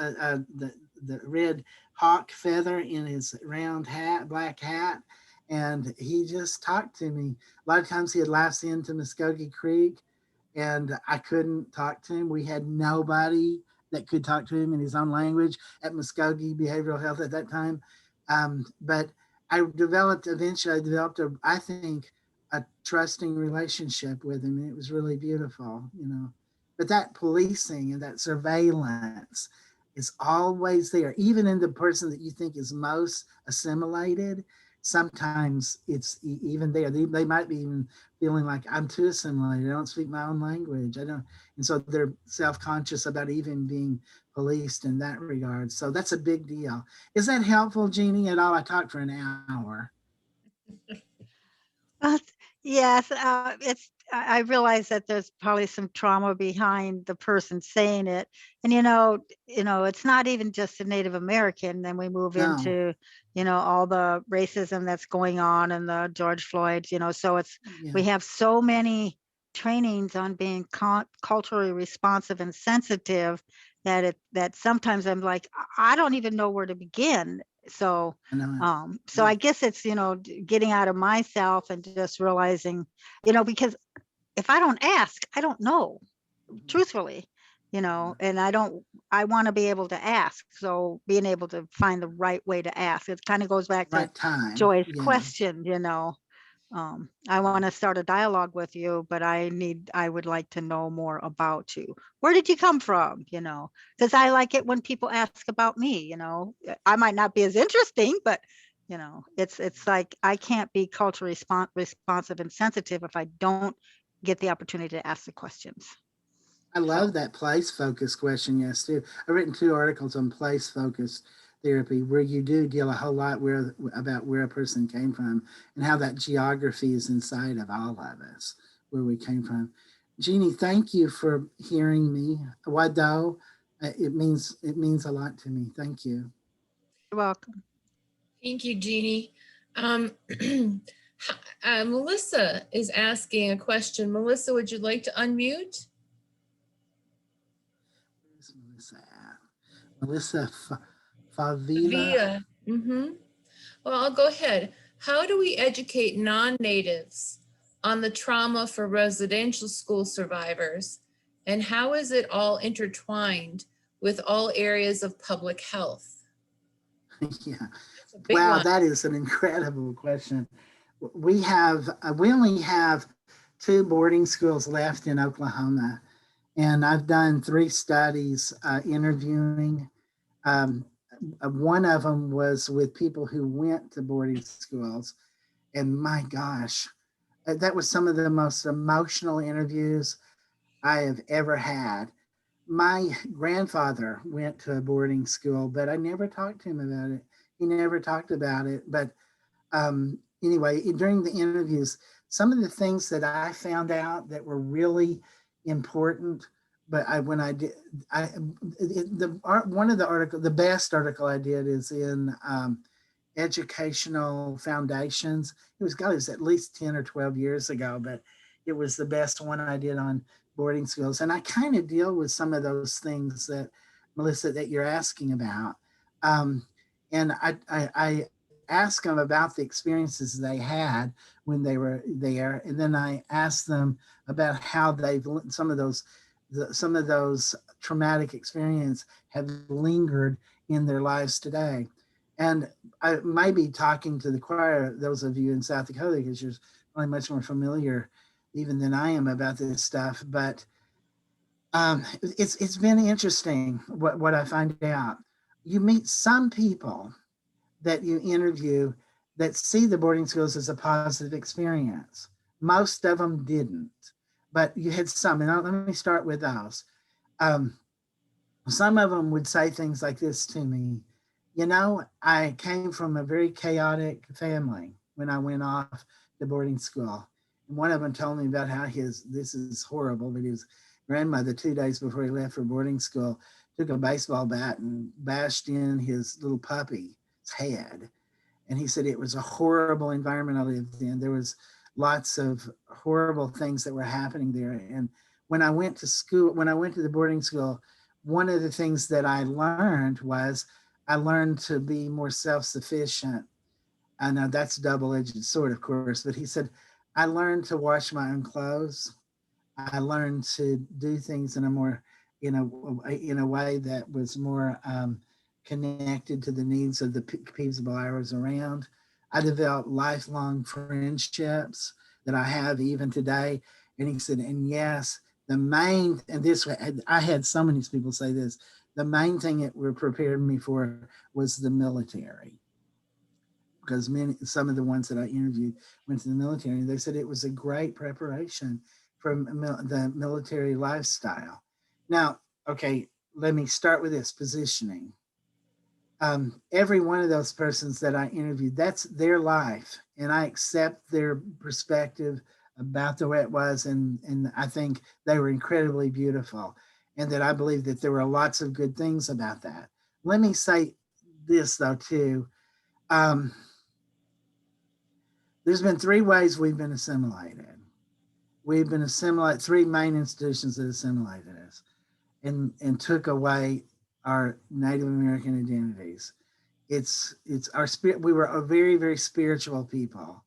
the red hawk feather in his round hat, black hat. And he just talked to me. A lot of times he had lapsed into Muskogee Creek and I couldn't talk to him. We had nobody that could talk to him in his own language at Muskogee Behavioral Health at that time. But I eventually developed I think, a trusting relationship with him. And it was really beautiful, But that policing and that surveillance is always there, even in the person that you think is most assimilated. Sometimes it's even there. They might be even feeling like I'm too assimilated. I don't speak my own language. I don't. And so they're self-conscious about even being policed in that regard. So that's a big deal. Is that helpful, Jeannie, at all? I talked for an hour. Uh, Yes, I realize that there's probably some trauma behind the person saying it. And it's not even just the Native American. Then we move No. into, all the racism that's going on and the George Floyd's, so we have so many trainings on being culturally responsive and sensitive that sometimes I'm like, I don't even know where to begin. So I guess it's, getting out of myself and just realizing, because if I don't ask, I don't know, truthfully, and I want to be able to ask. So being able to find the right way to ask, it kind of goes back to Joy's question, I want to start a dialogue with you, but I would like to know more about you. Where did you come from? Because I like it when people ask about me, I might not be as interesting, but it's like I can't be culturally responsive and sensitive if I don't get the opportunity to ask the questions. I love that place focused question. Yes, too. I've written 2 articles on place focused therapy where you do deal a whole lot about where a person came from and how that geography is inside of all of us, where we came from. Jeannie, thank you for hearing me. Wado, it means a lot to me. Thank you. You're welcome. Thank you, Jeannie. Melissa is asking a question. Melissa, would you like to unmute? Where's Melissa at? Melissa Favila. Well, I'll go ahead. How do we educate non-natives on the trauma for residential school survivors? And how is it all intertwined with all areas of public health? Yeah. Wow, that is an incredible question. We only have 2 boarding schools left in Oklahoma, and I've done 3 studies interviewing. One of them was with people who went to boarding schools, and my gosh, that was some of the most emotional interviews I have ever had. My grandfather went to a boarding school, but I never talked to him about it. He never talked about it. But anyway, during the interviews, some of the things that I found out that were really important, but when I did, one of the article, the best article I did is in educational foundations. It was at least 10 or 12 years ago, but it was the best one I did on boarding schools. And I kind of deal with some of those things that, Melissa, that you're asking about. Um, and I asked them about the experiences they had when they were there. And then I asked them about how they've, some of those traumatic experiences have lingered in their lives today. And I might be talking to the choir, those of you in South Dakota, because you're probably much more familiar even than I am about this stuff. But it's been interesting what I find out. You meet some people that you interview that see the boarding schools as a positive experience. Most of them didn't, but you had some. And let me start with those. Um, some of them would say things like this to me. You know, I came from a very chaotic family when I went off to boarding school. And one of them told me about how this is horrible, but his grandmother, 2 days before he left for boarding school, took a baseball bat and bashed in his little puppy's head. And he said it was a horrible environment I lived in. There was lots of horrible things that were happening there. And when I went to school, when I went to the boarding school, one of the things that I learned was I learned to be more self-sufficient. I know that's double-edged sword, of course, but he said, I learned to wash my own clothes. I learned to do things in a more, in a way that was more connected to the needs of the people I was around. I developed lifelong friendships that I have even today. And he said, and yes, and this, I had so many people say this, the main thing it prepared me for was the military, because some of the ones that I interviewed went to the military. They said it was a great preparation for the military lifestyle. Now, okay, let me start with this positioning. Every one of those persons that I interviewed, that's their life, and I accept their perspective about the way it was, and I think they were incredibly beautiful, and that I believe that there were lots of good things about that. Let me say this though too. Um, there's been three ways we've been assimilated. We've been assimilated, three main institutions that assimilated us and took away our Native American identities. It's our spirit. We were a very, very spiritual people.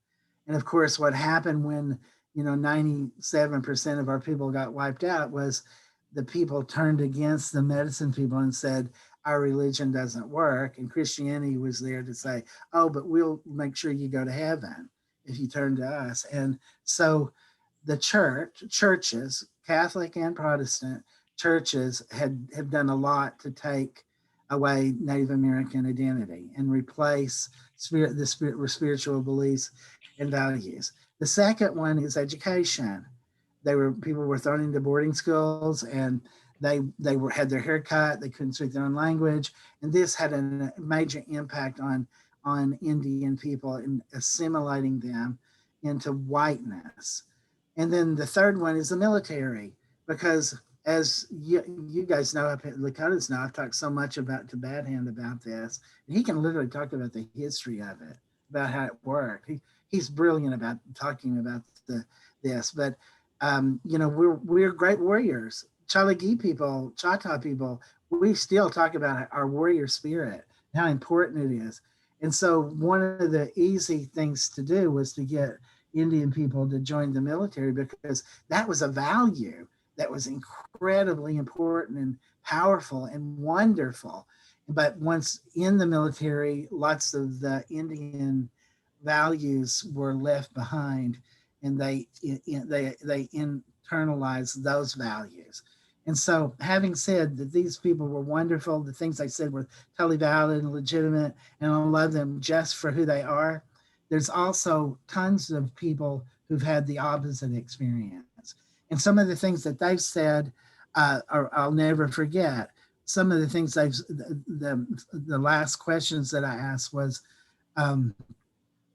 And of course, what happened when, 97% of our people got wiped out was the people turned against the medicine people and said, our religion doesn't work. And Christianity was there to say, oh, but we'll make sure you go to heaven if you turn to us. And so the churches, Catholic and Protestant churches, have done a lot to take away Native American identity and replace spiritual beliefs and values. The second one is education. People were thrown into boarding schools, and had their hair cut. They couldn't speak their own language, and this had a major impact on Indian people in assimilating them into whiteness. And then the third one is the military, because as you guys know, Lakotas know, I've talked so much about Tibetan about this, and he can literally talk about the history of it, about how it worked. He's brilliant about talking about this, but we're great warriors. Chalagi people, Chata people, we still talk about our warrior spirit, how important it is. And so one of the easy things to do was to get Indian people to join the military, because that was a value that was incredibly important and powerful and wonderful. But once in the military, lots of the Indian values were left behind, and they internalized those values. And so, having said that these people were wonderful, the things I said were totally valid and legitimate, and I love them just for who they are, there's also tons of people who've had the opposite experience. And some of the things that they've said, I'll never forget. Some of the things the last questions that I asked was, one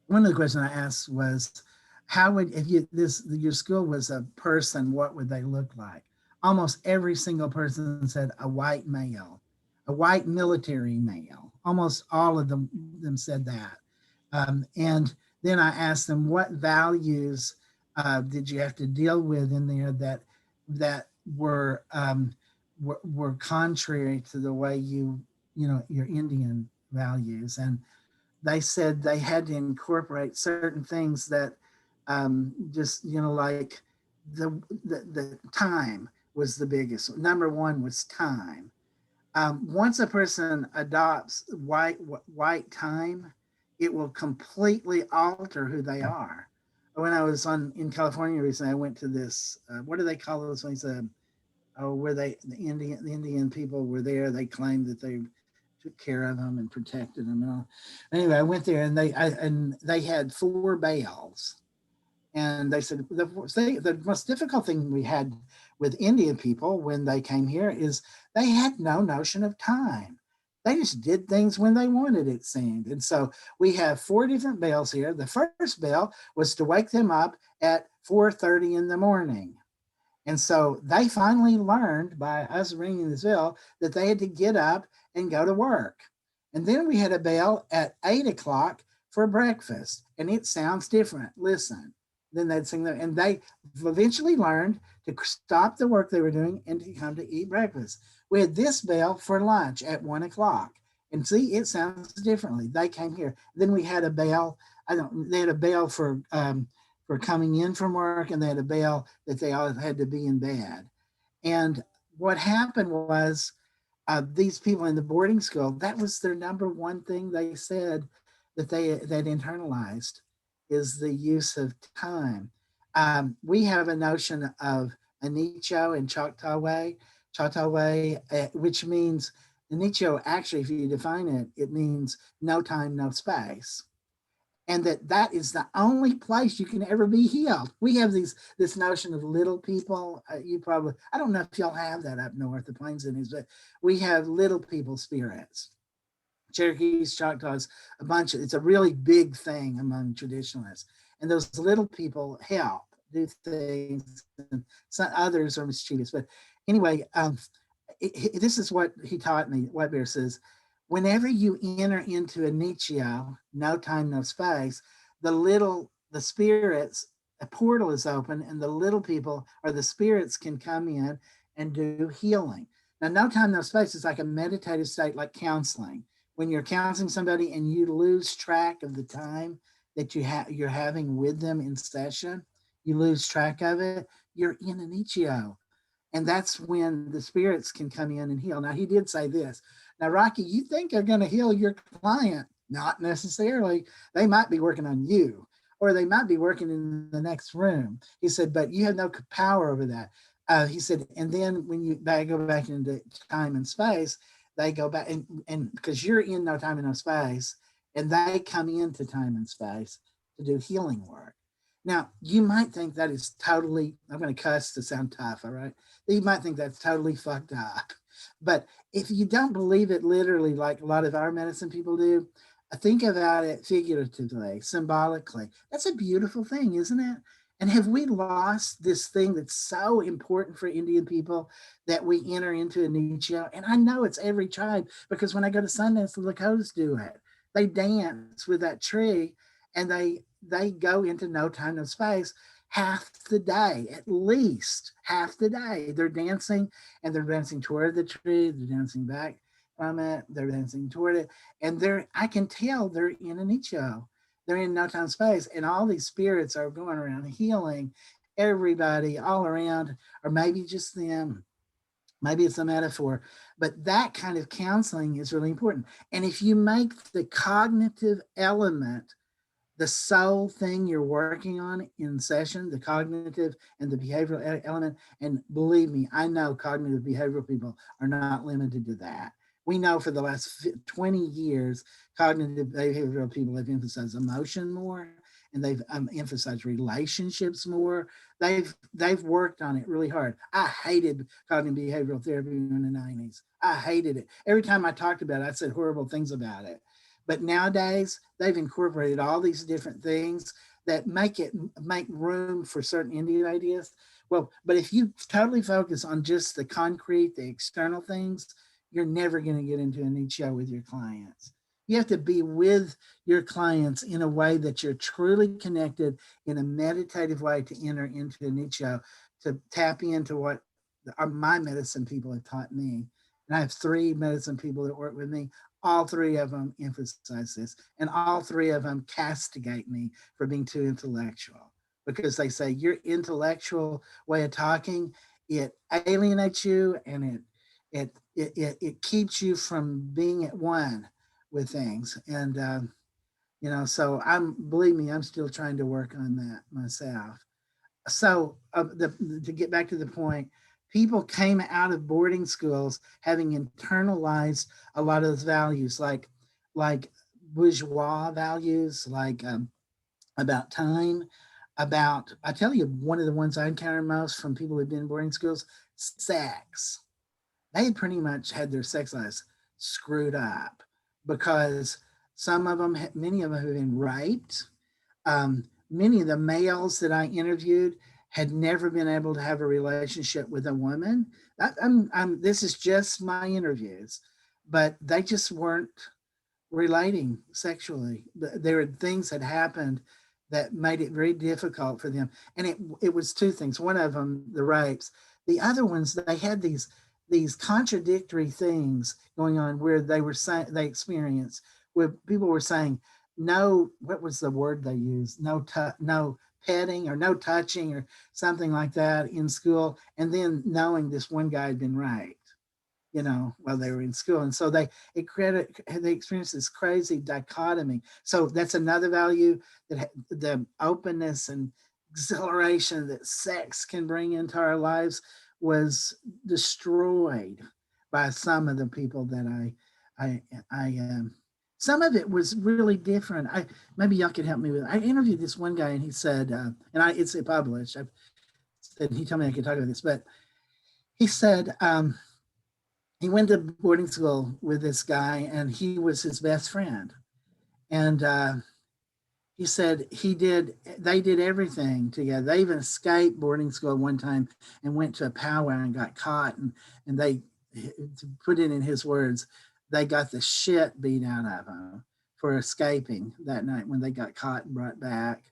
of the questions I asked was, how would, if your school was a person, what would they look like? Almost every single person said a white male, a white military male. Almost all of them said that. And then I asked them, what values did you have to deal with in there that were contrary to the way your Indian values? And they said they had to incorporate certain things that just, like the time was the biggest. Number one was time. Once a person adopts white time, it will completely alter who they are. When I was in California recently, I went to this, what do they call those things? Where the Indian people were there. They claimed that they took care of them and protected them and all. Anyway, I went there and they had 4 bales. And they said the most difficult thing we had with Indian people when they came here is they had no notion of time. They just did things when they wanted, it seemed. And so we have 4 different bells here. The first bell was to wake them up at 4:30 in the morning. And so they finally learned by us ringing this bell that they had to get up and go to work. And then we had a bell at 8 o'clock for breakfast. And it sounds different. Listen. Then they'd sing that. And they eventually learned to stop the work they were doing and to come to eat breakfast. We had this bell for lunch at 1 o'clock. And see, it sounds differently. They came here. Then we had a bell. They had a bell for coming in from work, and they had a bell that they all had to be in bed. And what happened was these people in the boarding school, that was their number one thing they said that that internalized is the use of time. We have a notion of Anicho and Choctaw Way, which means Anicho, actually, if you define it, it means no time, no space. And that is the only place you can ever be healed. We have this notion of little people. I don't know if y'all have that up north, the Plains Indians, but we have little people spirits. Cherokees, Choctaws, it's a really big thing among traditionalists. And those little people help do things, and some others are mischievous. But anyway, this is what he taught me. White Bear says, whenever you enter into a nicho, no time, no space, the spirits, a portal is open, and the little people or the spirits can come in and do healing. Now, no time, no space is like a meditative state, like counseling. When you're counseling somebody and you lose track of the time that you're having with them in session, you lose track of it, you're in an nicho. And that's when the spirits can come in and heal. Now, he did say this. Now, Rocky, you think they're going to heal your client? Not necessarily. They might be working on you, or they might be working in the next room. He said, but you have no power over that. He said, and then when you go back into time and space, they go back and because you're in no time and no space, and they come into time and space to do healing work. Now, you might think that is totally, I'm going to cuss to sound tough, all right? You might think that's totally fucked up. But if you don't believe it literally, like a lot of our medicine people do, think about it figuratively, symbolically. That's a beautiful thing, isn't it? And have we lost this thing that's so important for Indian people that we enter into a nicho? And I know it's every tribe, because when I go to Sundance, the Lakotas do it. They dance with that tree, and they go into no time, no space half the day, at least half the day. They're dancing, and they're dancing toward the tree. They're dancing back from it. They're dancing toward it. And I can tell they're in a nicho. They're in no time space. And all these spirits are going around healing everybody all around, or maybe just them. Maybe it's a metaphor, but that kind of counseling is really important. And if you make the cognitive element the sole thing you're working on in session, the cognitive and the behavioral element, and believe me, I know cognitive behavioral people are not limited to that. We know for the last 20 years, cognitive behavioral people have emphasized emotion more, and they've emphasized relationships more. They've worked on it really hard. I hated cognitive behavioral therapy in the 90s. I hated it. Every time I talked about it, I said horrible things about it. But nowadays, they've incorporated all these different things that make room for certain Indian ideas. Well, but if you totally focus on just the concrete, the external things, you're never going to get into a nicho with your clients. You have to be with your clients in a way that you're truly connected in a meditative way to enter into a nicho, to tap into what my medicine people have taught me. And I have 3 medicine people that work with me. All 3 of them emphasize this, and all 3 of them castigate me for being too intellectual, because they say your intellectual way of talking, it alienates you, and it keeps you from being at one with things. And so believe me, I'm still trying to work on that myself. So to get back to the point, people came out of boarding schools having internalized a lot of those values, like bourgeois values, like about time, I tell you, one of the ones I encounter most from people who've been in boarding schools, sex. They pretty much had their sex lives screwed up, because many of them have been raped. Many of the males that I interviewed had never been able to have a relationship with a woman. This is just my interviews, but they just weren't relating sexually. There were things that happened that made it very difficult for them. And it was 2 things. One of them, the rapes. The other ones, they had these contradictory things going on, where they experienced, where people were saying, no, what was the word they used? No petting or no touching or something like that in school. And then knowing this one guy had been raped, while they were in school. And so they experienced this crazy dichotomy. So that's another value, that the openness and exhilaration that sex can bring into our lives was destroyed by some of the people that some of it was really different. Maybe y'all could help me with it. I interviewed this one guy, and he said, it's published. He told me I could talk about this, but he said, he went to boarding school with this guy, and he was his best friend. And he said they did everything together. They even escaped boarding school one time and went to a powwow and got caught. And they, to put it in his words, they got the shit beat out of them for escaping that night when they got caught and brought back.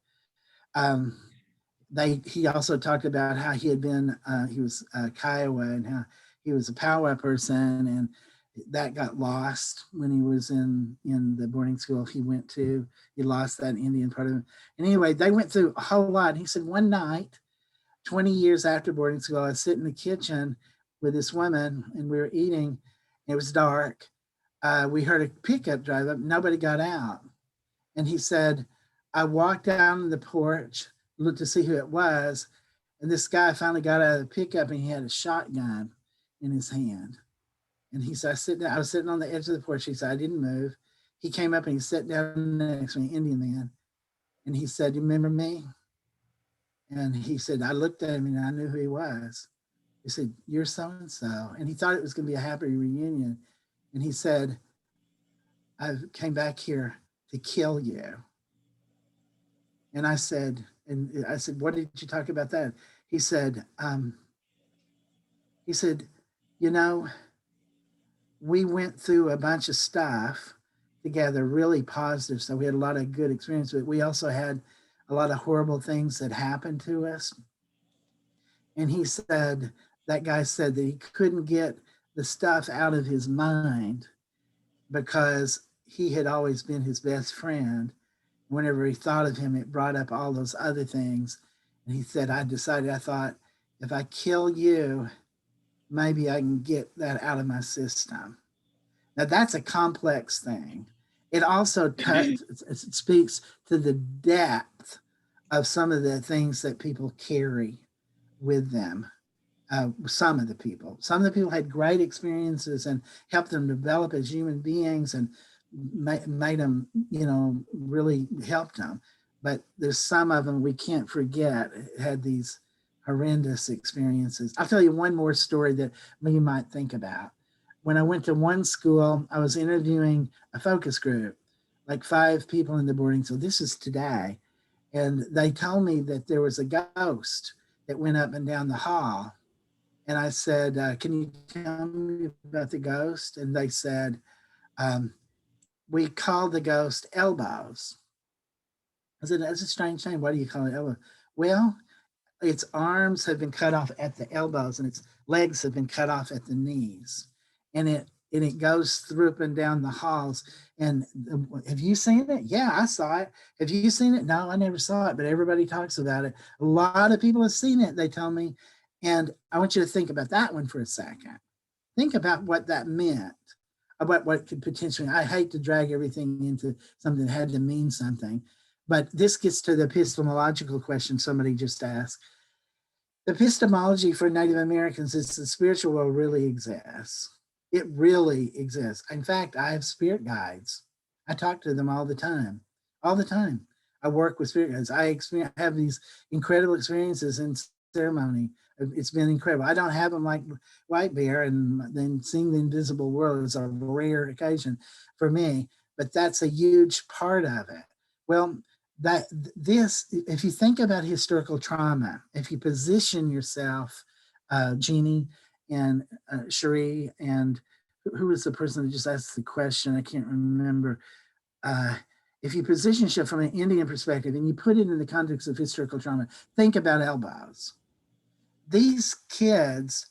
He also talked about how he had been, he was a Kiowa, and how he was a powwow person, and that got lost when he was in the boarding school he went to. He lost that Indian part of him. And anyway, they went through a whole lot. He said one night, 20 years after boarding school, I was sitting in the kitchen with this woman, and we were eating. It was dark. We heard a pickup drive up. Nobody got out. And he said, I walked down the porch, looked to see who it was. And this guy finally got out of the pickup, and he had a shotgun in his hand. And he said, I was sitting on the edge of the porch. He said, I didn't move. He came up and he sat down next to me, Indian man. And he said, you remember me? And he said, I looked at him and I knew who he was. He said, you're so-and-so. And he thought it was going to be a happy reunion. And he said, I came back here to kill you. And I said, what did you talk about that? He said, we went through a bunch of stuff together, really positive. So we had a lot of good experience, but we also had a lot of horrible things that happened to us. And he said, that guy said that he couldn't get the stuff out of his mind because he had always been his best friend. Whenever he thought of him, it brought up all those other things. And he said, I thought, if I kill you, maybe I can get that out of my system. Now that's a complex thing. It also speaks to the depth of some of the things that people carry with them. Some of the people had great experiences and helped them develop as human beings and made them, really helped them. but there's some of them we can't forget had these horrendous experiences. I'll tell you one more story that you might think about. When I went to one school, I was interviewing a focus group, like 5 people in the boarding school. This is today. And they told me that there was a ghost that went up and down the hall. And I said, can you tell me about the ghost? And they said, we call the ghost Elbows. I said, that's a strange name. Why do you call it Elbows? Well, its arms have been cut off at the elbows and its legs have been cut off at the knees. And it goes through up and down the halls. And have you seen it? Yeah, I saw it. Have you seen it? No, I never saw it, but everybody talks about it. A lot of people have seen it, they tell me. And I want you to think about that one for a second. Think about what that meant, about what could potentially, I hate to drag everything into something that had to mean something, but this gets to the epistemological question somebody just asked. The epistemology for Native Americans is the spiritual world really exists. It really exists. In fact, I have spirit guides. I talk to them all the time. All the time. I work with spirit guides. I have these incredible experiences in ceremony. It's been incredible. I don't have them like White Bear, and then seeing the invisible world is a rare occasion for me, but that's a huge part of it. Well, if you think about historical trauma, if you position yourself, Jeannie and Cherie, and who was the person that just asked the question? I can't remember. If you position yourself from an Indian perspective and you put it in the context of historical trauma, think about elbows. These kids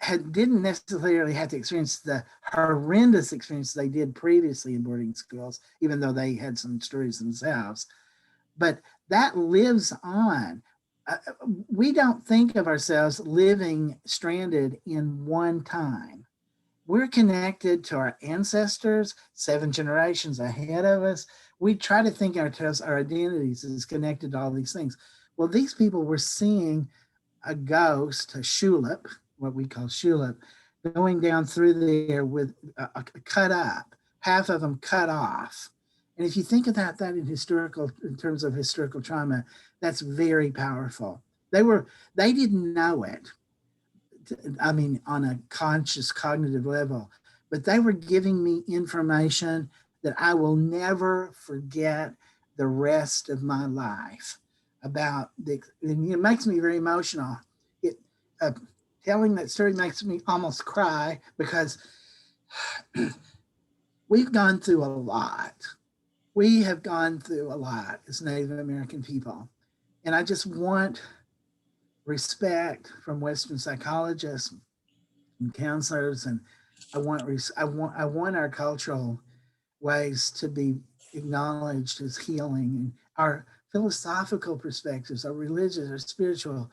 didn't necessarily have to experience the horrendous experience they did previously in boarding schools, even though they had some stories themselves. But that lives on. We don't think of ourselves living stranded in one time. We're connected to our ancestors, 7 generations ahead of us. We try to think ourselves, our identities is connected to all these things. Well, these people were seeing a ghost, a shulip, what we call shulip, going down through there with a cut up, half of them cut off. And if you think about that in terms of historical trauma, that's very powerful. They didn't know it, I mean, on a conscious cognitive level, but they were giving me information that I will never forget the rest of my life about and it makes me very emotional. Telling that story makes me almost cry because we've gone through a lot. We have gone through a lot as Native American people. And I just want respect from Western psychologists and counselors. And I want our cultural ways to be acknowledged as healing, and our philosophical perspectives, our religious, our spiritual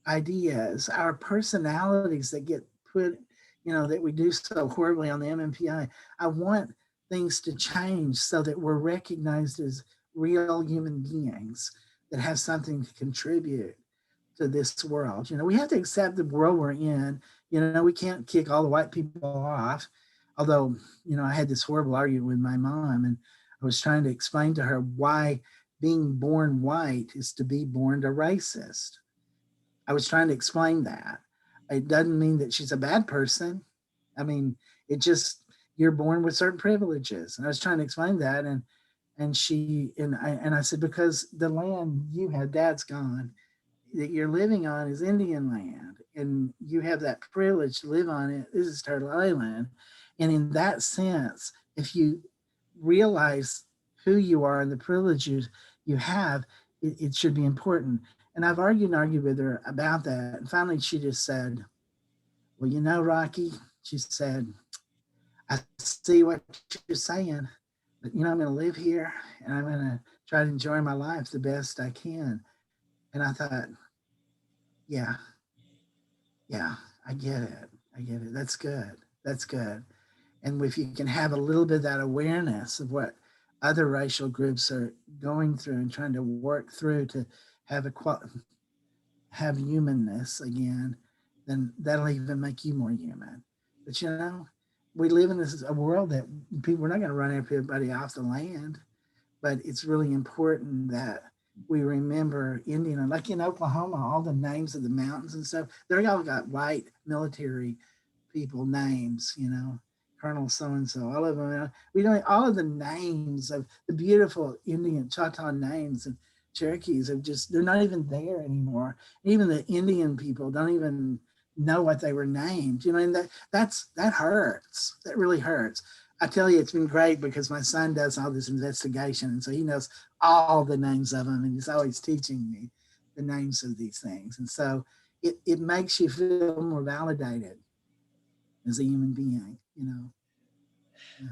ideas, our personalities that get put, that we do so horribly on the MMPI. I want things to change so that we're recognized as real human beings that have something to contribute to this world. We have to accept the world we're in. We can't kick all the white people off. Although, I had this horrible argument with my mom, and I was trying to explain to her why being born white is to be born a racist. I was trying to explain that. It doesn't mean that she's a bad person. I mean, it just, you're born with certain privileges. And I was trying to explain that. And I said, because the land you have, Dad's gone, that you're living on is Indian land, and you have that privilege to live on it. This is Turtle Island. And in that sense, if you realize who you are and the privileges you have, it should be important. And I've argued with her about that. And finally, she just said, well, Rocky, she said, I see what you're saying, but, I'm going to live here and I'm going to try to enjoy my life the best I can. And I thought, yeah, I get it. That's good. And if you can have a little bit of that awareness of what other racial groups are going through and trying to work through to have humanness again, then that'll even make you more human. But we live in a world that we're not going to run everybody off the land, but it's really important that we remember Indian, like in Oklahoma, all the names of the mountains and stuff, they all got white military people names, you know, Colonel so-and-so, all of them. We know all of the names of the beautiful Indian Choctaw names and Cherokees have just, they're not even there anymore. Even the Indian people don't even know what they were named, you know, and that hurts. That really hurts. I tell you, it's been great because my son does all this investigation. And so he knows all the names of them, and he's always teaching me the names of these things. And so it makes you feel more validated as a human being, you know. Yeah.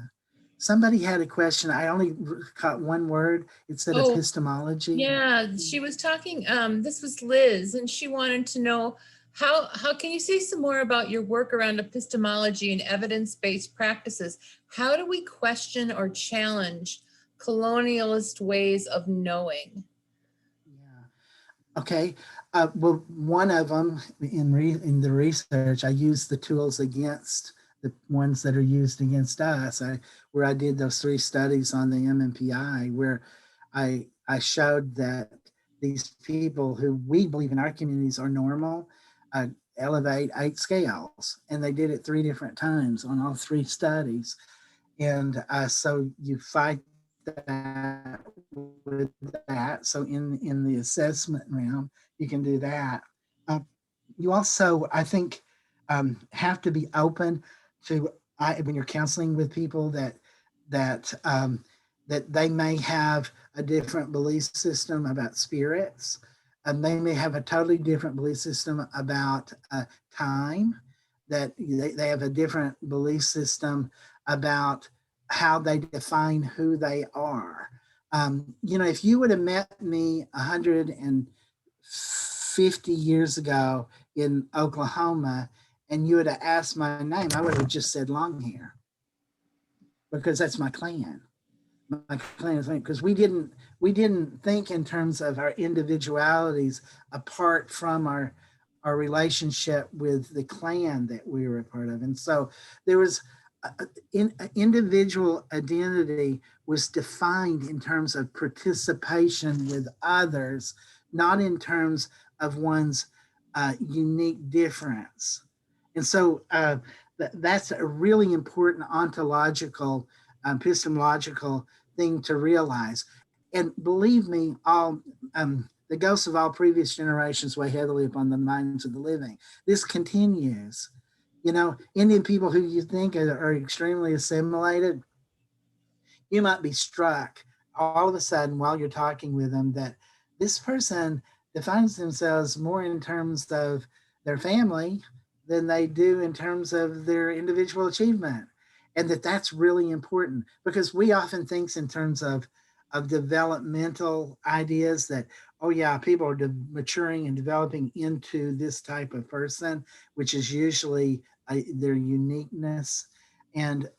Somebody had a question. I only caught one word. It said Oh, epistemology. yeah, she was talking, this was Liz, and she wanted to know how can you say some more about your work around epistemology and evidence-based practices? How do we question or challenge colonialist ways of knowing? Yeah. Okay. Well, one of them in the research, I used the tools against the ones that are used against us. Where I did those 3 studies on the MMPI, where I showed that these people who we believe in our communities are normal, elevate 8 scales, and they did it 3 different times on all 3 studies. And so you fight that with that. So in the assessment realm, you can do that. You also, I think, have to be open to when you're counseling with people that that they may have a different belief system about spirits, and they may have a totally different belief system about time. That they have a different belief system about how they define who they are. You know, if you would have met me 150 years ago in Oklahoma and you would have asked my name, I would have just said long hair because that's my clan. My clan is because we didn't think in terms of our individualities apart from our relationship with the clan that we were a part of. And so there was individual identity was defined in terms of participation with others, not in terms of one's unique difference. And so that's a really important ontological, epistemological thing to realize. And believe me, all the ghosts of all previous generations weigh heavily upon the minds of the living. This continues. You know, Indian people who you think are extremely assimilated, you might be struck all of a sudden while you're talking with them that this person defines themselves more in terms of their family than they do in terms of their individual achievement. And that's really important because we often think in terms of developmental ideas that, oh yeah, people are maturing and developing into this type of person, which is usually their uniqueness. And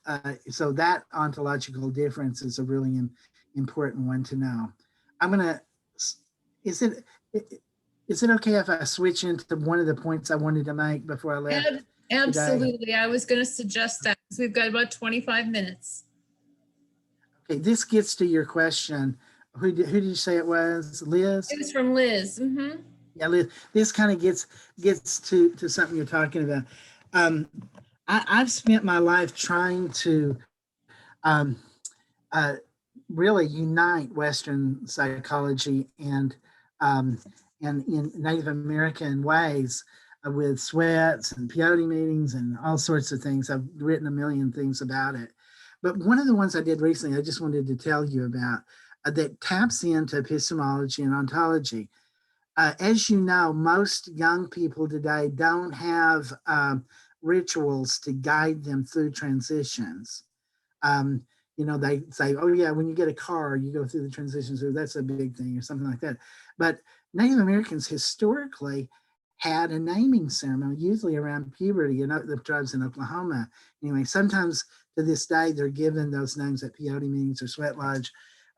so that ontological difference is a really important one to know. I'm gonna, is it okay if I switch into one of the points I wanted to make before I left? Absolutely. I was going to suggest that because we've got about 25 minutes. Okay, this gets to your question. Who did you say it was? Liz? It was from Liz. Mm-hmm. Yeah, Liz. This kind of gets to something you're talking about. I've spent my life trying to really unite Western psychology and in Native American ways with sweats and peyote meetings and all sorts of things. I've written a million things about it. But one of the ones I did recently, I just wanted to tell you about that taps into epistemology and ontology. As you know, most young people today don't have rituals to guide them through transitions. You know, they say, oh yeah, when you get a car, you go through the transitions, or that's a big thing or something like that. But Native Americans historically had a naming ceremony, usually around puberty, and the tribes in Oklahoma. Anyway, sometimes to this day, they're given those names at peyote meetings or sweat lodge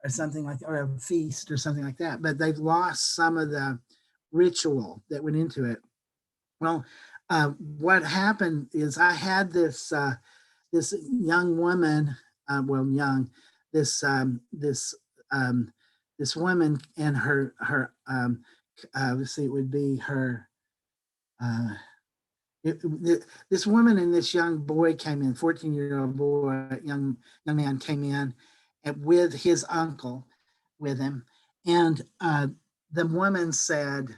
or something like that, or a feast or something like that. But they've lost some of the ritual that went into it. Well, what happened is I had this young woman, this this woman and her let's see, it would be her uh, this woman and this young boy came in, 14-year-old boy, young man came in with his uncle with him. And the woman said,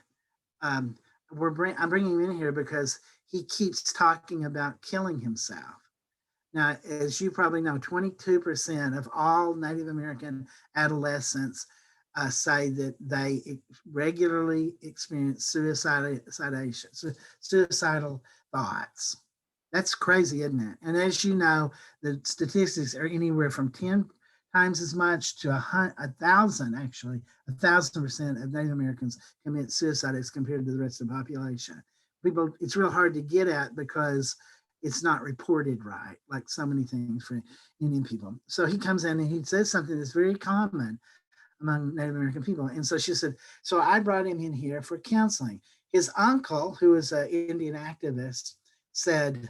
um, I'm bringing him in here because he keeps talking about killing himself. Now, as you probably know, 22% of all Native American adolescents say that they regularly experience suicidal thoughts. That's crazy, isn't it? And as you know, the statistics are anywhere from 10 times as much to 1,000, actually, 1,000% of Native Americans commit suicide as compared to the rest of the population. People, it's real hard to get at because it's not reported right, like so many things for Indian people. So he comes in and he says something that's very common among Native American people. And so she said, so I brought him in here for counseling. His uncle, who is an Indian activist, said,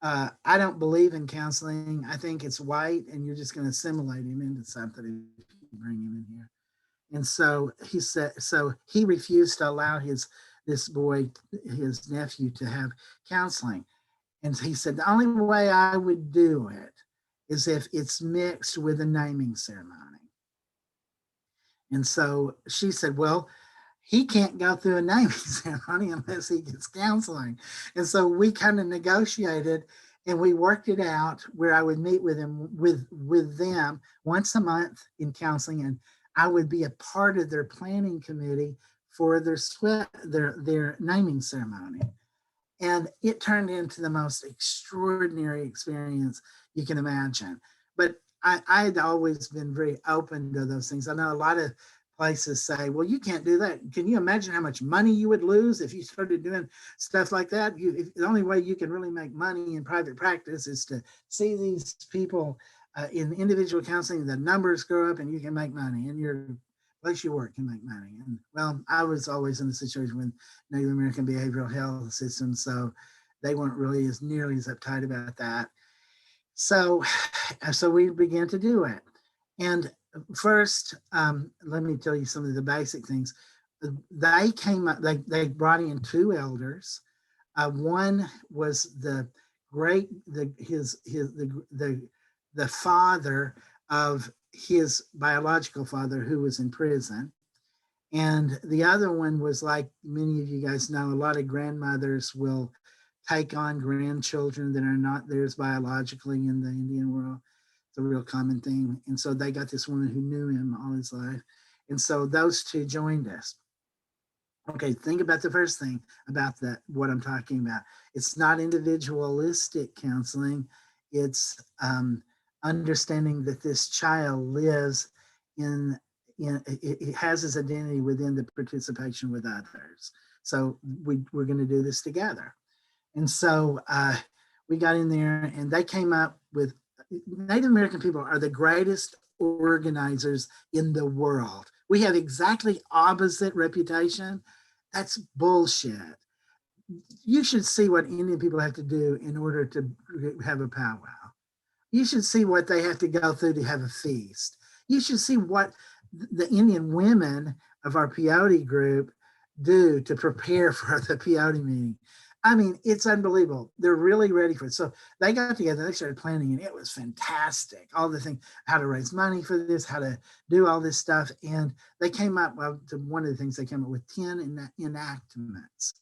I don't believe in counseling. I think it's white and you're just going to assimilate him into something if you bring him in here. And so he said, so he refused to allow this boy, his nephew, to have counseling. And he said, the only way I would do it is if it's mixed with a naming ceremony. And so she said, well, he can't go through a naming ceremony unless he gets counseling. And so we kind of negotiated and we worked it out where I would meet with him with them once a month in counseling, and I would be a part of their planning committee for their naming ceremony. And it turned into the most extraordinary experience you can imagine. But I'd always been very open to those things. I know a lot of places say, well, you can't do that. Can you imagine how much money you would lose if you started doing stuff like that? The only way you can really make money in private practice is to see these people in individual counseling, the numbers grow up and you can make money and your place you work can make money. And well, I was always in a situation with Native American behavioral health systems, so they weren't really nearly as uptight about that. So we began to do it. And first, let me tell you some of the basic things. They came up, they brought in two elders. One was the father of his biological father who was in prison. And the other one was, like many of you guys know, a lot of grandmothers will take on grandchildren that are not theirs biologically in the Indian world. It's a real common thing. And so they got this woman who knew him all his life. And so those two joined us. Okay, think about the first thing about what I'm talking about. It's not individualistic counseling. It's understanding that this child lives it has his identity within the participation with others. So we're going to do this together. And so we got in there and they came up with, Native American people are the greatest organizers in the world. We have exactly opposite reputation. That's bullshit. You should see what Indian people have to do in order to have a powwow. You should see what they have to go through to have a feast. You should see what the Indian women of our peyote group do to prepare for the peyote meeting. I mean, it's unbelievable. They're really ready for it. So they got together, they started planning, and it was fantastic. All the things, how to raise money for this, how to do all this stuff. And they came up, one of the things they came up with 10 enactments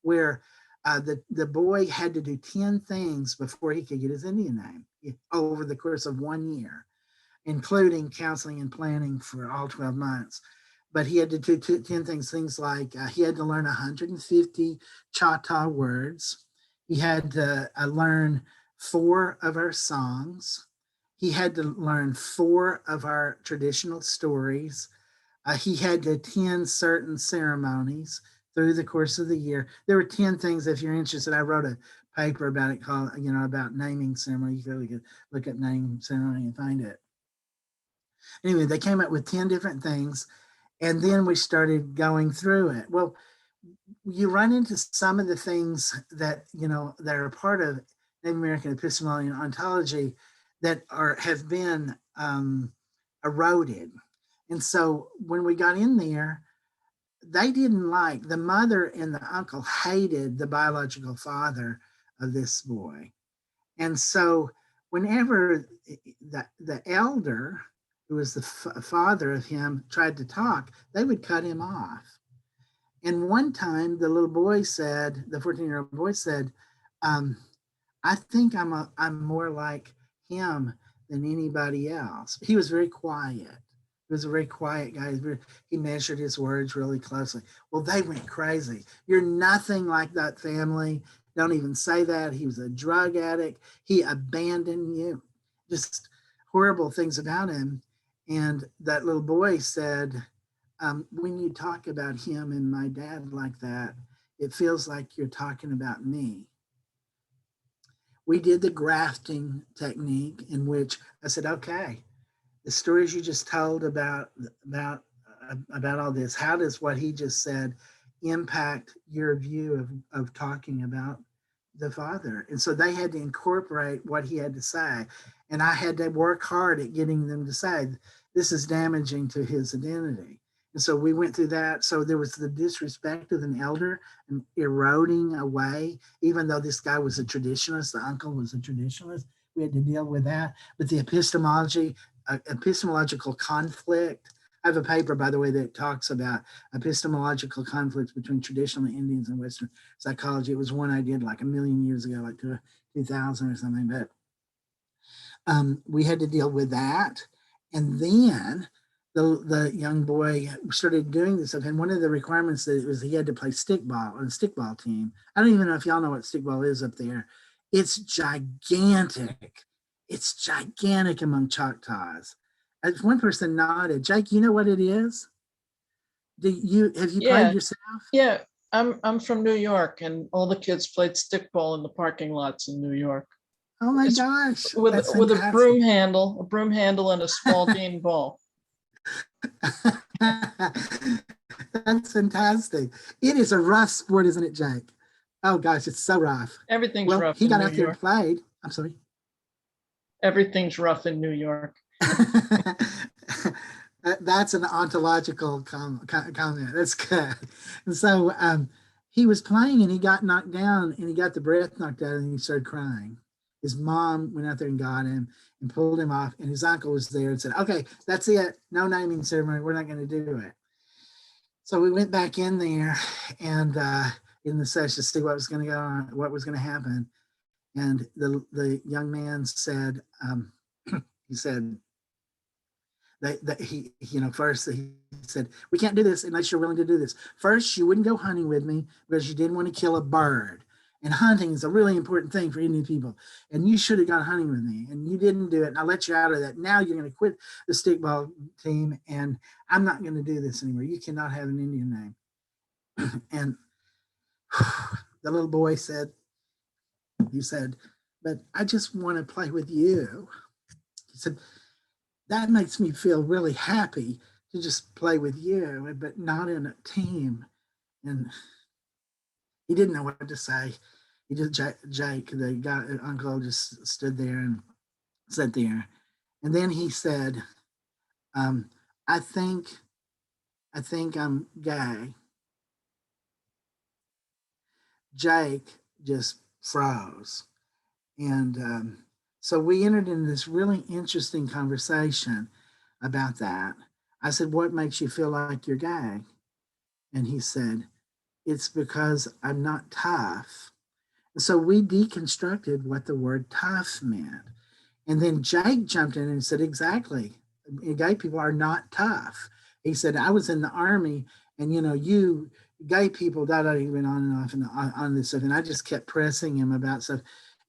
where the boy had to do 10 things before he could get his Indian name over the course of 1 year, including counseling and planning for all 12 months. But he had to do 10 things like he had to learn 150 Choctaw words. He had to learn 4 of our songs. He had to learn 4 of our traditional stories. He had to attend certain ceremonies through the course of the year. There were 10 things. If you're interested, I wrote a paper about it called, about naming ceremony. You really could look at naming ceremony and find it. Anyway, they came up with 10 different things. And then we started going through it. Well, you run into some of the things that, that are part of Native American epistemology and ontology that have been eroded. And so when we got in there, they didn't like, the mother and the uncle hated the biological father of this boy. And so whenever the elder, who was the father of him, tried to talk, they would cut him off. And one time the little boy said, the 14-year-old boy said, I think I'm more like him than anybody else. He was very quiet. He was a very quiet guy. He measured his words really closely. Well, they went crazy. You're nothing like that family. Don't even say that. He was a drug addict. He abandoned you. Just horrible things about him. And that little boy said, when you talk about him and my dad like that, it feels like you're talking about me. We did the grafting technique, in which I said, okay, the stories you just told about all this, how does what he just said impact your view of talking about the father? And so they had to incorporate what he had to say. And I had to work hard at getting them to say, this is damaging to his identity. And so we went through that. So there was the disrespect of an elder and eroding away, even though this guy was a traditionalist, the uncle was a traditionalist. We had to deal with that. But the epistemological conflict. I have a paper, by the way, that talks about epistemological conflicts between traditional Indians and Western psychology. It was one I did like a million years ago, like 2000 or something. But we had to deal with that. And then the young boy started doing this stuff. And one of the requirements that it was he had to play stickball on the stickball team. I don't even know if y'all know what stickball is up there. It's gigantic. It's gigantic among Choctaws. As one person nodded, Jake, you know what it is? Have you played yourself? Yeah, I'm from New York, and all the kids played stickball in the parking lots in New York. Oh my gosh! With a broom handle, and a small bean ball. That's fantastic. It is a rough sport, isn't it, Jake? Oh gosh, it's so rough. Everything's rough. He got out there and played. I'm sorry. Everything's rough in New York. That's an ontological comment. That's good. And so he was playing and he got knocked down and he got the breath knocked out and he started crying. His mom went out there and got him and pulled him off, and his uncle was there and said, okay, that's it. No naming ceremony. We're not going to do it. So we went back in there and in the session to see what was going to go on, what was going to happen. And the young man said, he said, first he said, we can't do this unless you're willing to do this. First, you wouldn't go hunting with me because you didn't want to kill a bird. And hunting is a really important thing for Indian people. And you should have gone hunting with me. And you didn't do it. And I let you out of that. Now you're going to quit the stickball team. And I'm not going to do this anymore. You cannot have an Indian name. And the little boy said, but I just want to play with you. He said, that makes me feel really happy to just play with you, but not in a team. And he didn't know what to say. He just, Jake, the guy, uncle, just stood there and sat there. And then he said, I think I'm gay. Jake just froze. And so we entered into this really interesting conversation about that. I said, what makes you feel like you're gay? And he said, it's because I'm not tough. And so we deconstructed what the word tough meant. And then Jake jumped in and said, exactly, gay people are not tough. He said, I was in the Army and, you gay people, he went on and off and on this stuff. And I just kept pressing him about stuff.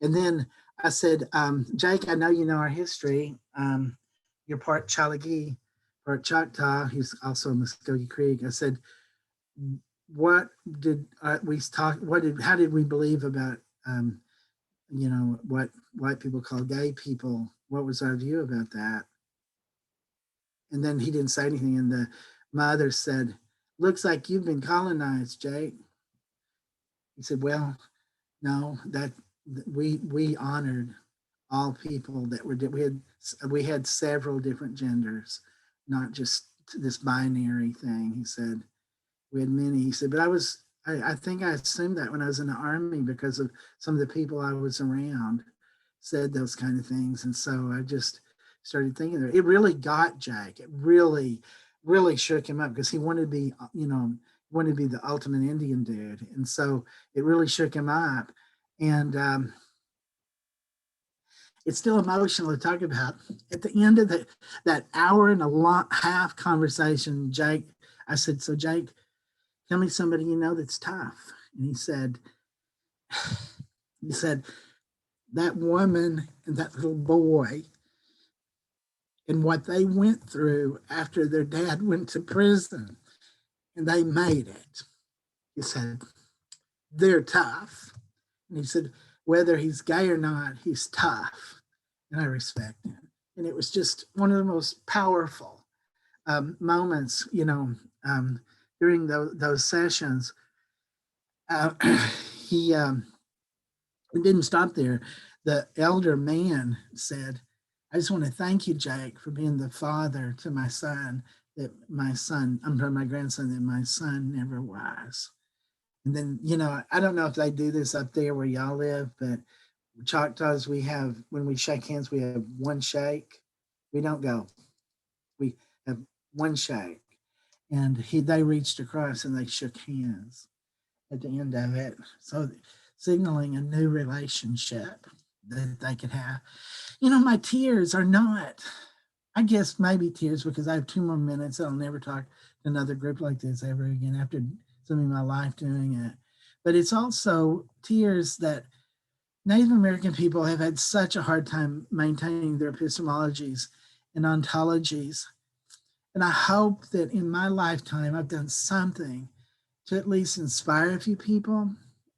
And then I said, Jake, I know you know our history. You're part Chalagi, part Choctaw. He's also Muskogee Creek. I said, what did we talk? How did we believe about, what white people call gay people? What was our view about that? And then he didn't say anything. And the mother said, looks like you've been colonized, Jake. He said, well, no, that we honored all people that we had several different genders, not just this binary thing. He said, we had many. He said, but I think I assumed that when I was in the Army because of some of the people I was around said those kind of things. And so I just started thinking that it really got Jake. It really, really shook him up because he wanted to be, wanted to be the ultimate Indian dude. And so it really shook him up. And it's still emotional to talk about. At the end of that hour and a half conversation, Jake, I said, so Jake, tell me somebody you know that's tough. And he said, that woman and that little boy and what they went through after their dad went to prison and they made it. He said, they're tough. And he said, whether he's gay or not, he's tough. And I respect him. And it was just one of the most powerful moments, during those sessions. He didn't stop there. The elder man said, I just want to thank you, Jake, for being the father to my son, my grandson, that my son never was. And then, I don't know if they do this up there where y'all live, but Choctaws, when we shake hands, we have one shake. We don't go. We have one shake. And they reached across and they shook hands at the end of it. So signaling a new relationship that they could have. My tears are not, I guess maybe tears because I have 2 more minutes. I'll never talk to another group like this ever again after spending my life doing it. But it's also tears that Native American people have had such a hard time maintaining their epistemologies and ontologies. And I hope that in my lifetime, I've done something to at least inspire a few people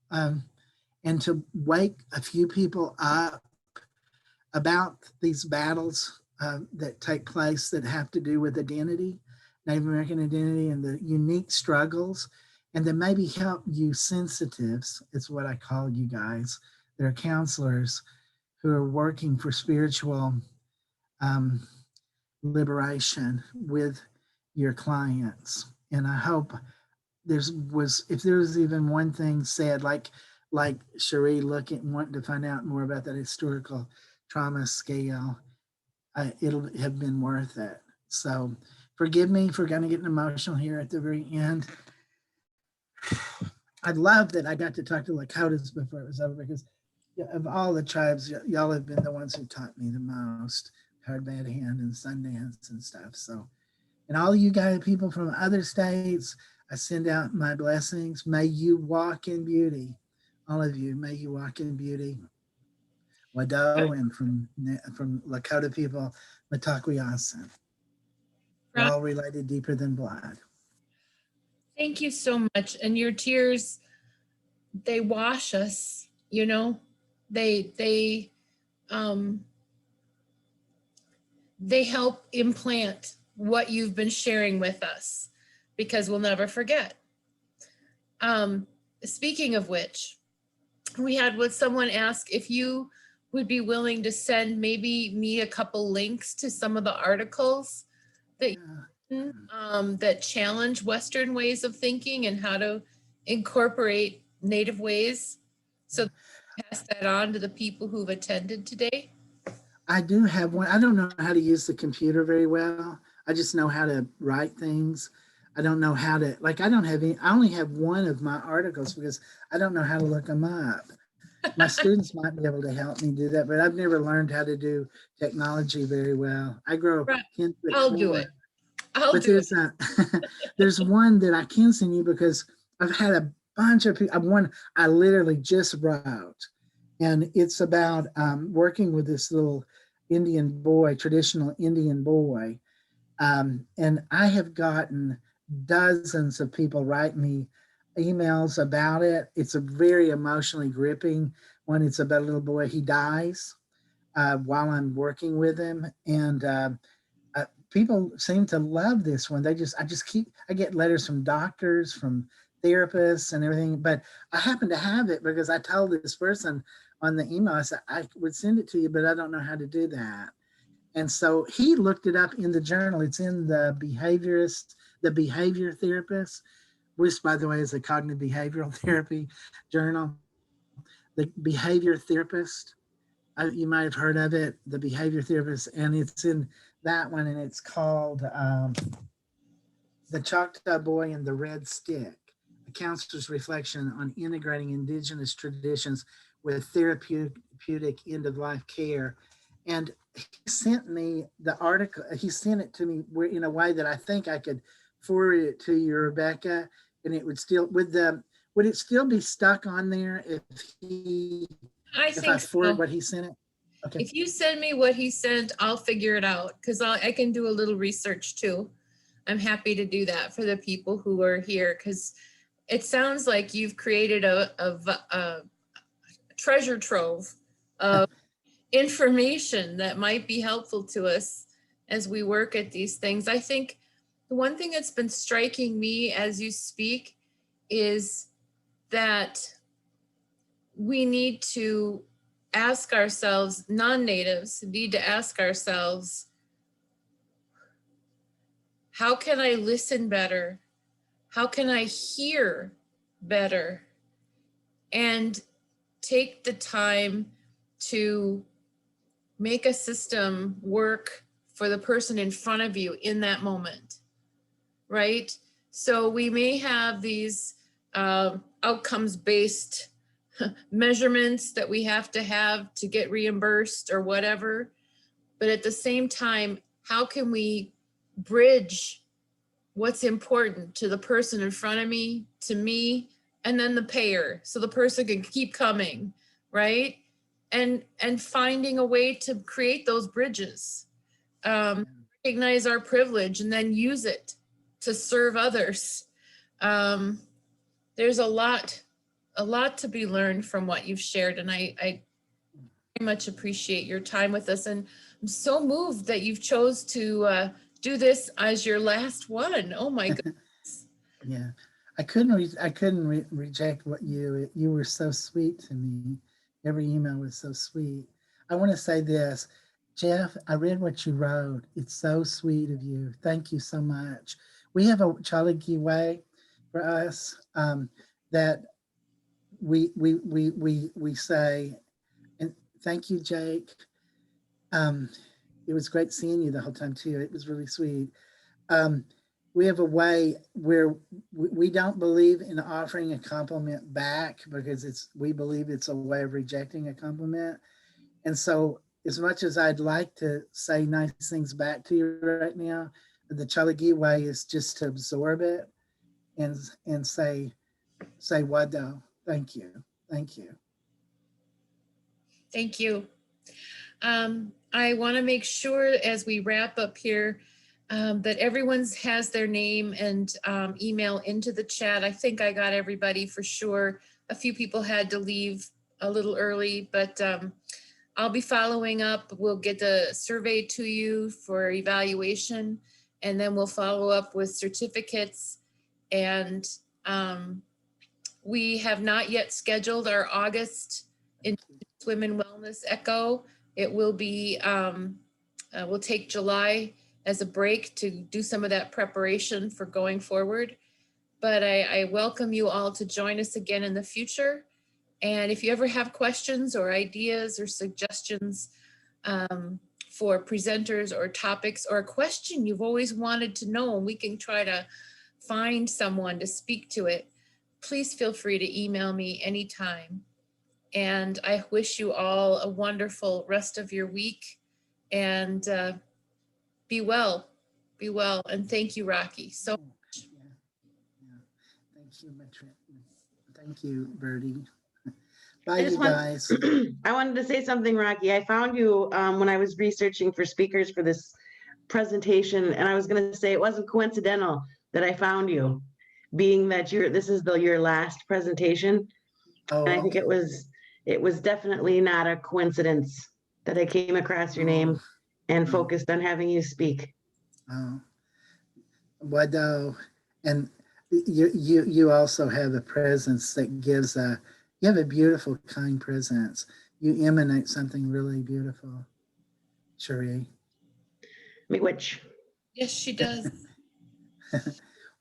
and to wake a few people up about these battles that take place that have to do with identity, Native American identity, and the unique struggles, and then maybe help you sensitives, is what I call you guys. They're counselors who are working for spiritual liberation with your clients. And I hope if there was even one thing said, like Cherie wanting to find out more about that historical trauma scale, it'll have been worth it. So forgive me for kind of getting emotional here at the very end. I love that I got to talk to Lakotas before it was over because of all the tribes, y'all have been the ones who taught me the most, Hard Bad Hand and Sundance and stuff. So, and all you guys, people from other states, I send out my blessings. May you walk in beauty. All of you, may you walk in beauty. Wado, and from Lakota people, Mataquiasan. We're all related deeper than blood. Thank you so much. And your tears, they wash us, they help implant what you've been sharing with us because we'll never forget. Speaking of which, we had someone ask if you would be willing to send maybe me a couple links to some of the articles that that challenge Western ways of thinking and how to incorporate Native ways. So pass that on to the people who've attended today. I do have one. I don't know how to use the computer very well. I just know how to write things. I don't know how to, I only have one of my articles because I don't know how to look them up. My students might be able to help me do that, but I've never learned how to do technology very well. I grow 10 foot I'll do it. There's one that I can send you because I've had a bunch of people. I literally just wrote, and it's about working with this little Indian boy, traditional Indian boy. And I have gotten dozens of people write me emails about it. It's a very emotionally gripping one. It's about a little boy. He dies while I'm working with him. And people seem to love this one. I get letters from doctors, from therapists and everything, but I happen to have it because I told this person on the email, I said, I would send it to you, but I don't know how to do that. And so he looked it up in the journal. It's in the Behavior Therapist, which, by the way, is a cognitive behavioral therapy journal. The Behavior Therapist, you might have heard of it, the Behavior Therapist, and it's in that one, and it's called The Choctaw Boy and the Red Stick, a counselor's reflection on integrating indigenous traditions with therapeutic end-of-life care. And he sent me the article, he sent it to me in a way that I think I could forward it to you, Rebecca, and it would still, would it still be stuck on there if I think forward so. what he sent it? Okay. If you send me what he sent, I'll figure it out, because I can do a little research too. I'm happy to do that for the people who are here, because it sounds like you've created a treasure trove of information that might be helpful to us as we work at these things. I think the one thing that's been striking me as you speak is that we need to ask ourselves, non-natives need to ask ourselves, how can I listen better? How can I hear better? And take the time to make a system work for the person in front of you in that moment, right? So we may have these outcomes-based measurements that we have to get reimbursed or whatever. But at the same time, how can we bridge what's important to the person in front of me, to me, and then the payer, so the person can keep coming, right? And finding a way to create those bridges, recognize our privilege, and then use it to serve others. There's a lot to be learned from what you've shared, and I very much appreciate your time with us. And I'm so moved that you've chose to do this as your last one. Oh my goodness. Yeah, I couldn't reject what you were so sweet to me. Every email was so sweet. I want to say this, Jeff, I read what you wrote. It's so sweet of you. Thank you so much. We have a Chalagi way for us that we say, and thank you, Jake. It was great seeing you the whole time too. It was really sweet. We have a way where we don't believe in offering a compliment back because we believe it's a way of rejecting a compliment. And so as much as I'd like to say nice things back to you right now, the Chalagi way is just to absorb it and say wado. Thank you. Thank you. Thank you. I want to make sure as we wrap up here that everyone has their name and email into the chat. I think I got everybody for sure. A few people had to leave a little early, but I'll be following up. We'll get the survey to you for evaluation, and then we'll follow up with certificates. And we have not yet scheduled our August Women Wellness Echo. It will be, we'll take July as a break to do some of that preparation for going forward. But I welcome you all to join us again in the future. And if you ever have questions or ideas or suggestions for presenters or topics, or a question you've always wanted to know, and we can try to find someone to speak to it, please feel free to email me anytime. And I wish you all a wonderful rest of your week, and be well, and thank you, Rocky. So much. Yeah. Thank you, thank you, Birdie. Bye, you guys. I wanted to say something, Rocky. I found you when I was researching for speakers for this presentation, and I was going to say it wasn't coincidental that I found you, being that this is your last presentation. Oh, and I think it was definitely not a coincidence that I came across your name and focused on having you speak. Oh, wado. And you also have a presence that gives you have a beautiful, kind presence. You emanate something really beautiful, Cherie. Miigwech. Yes, she does.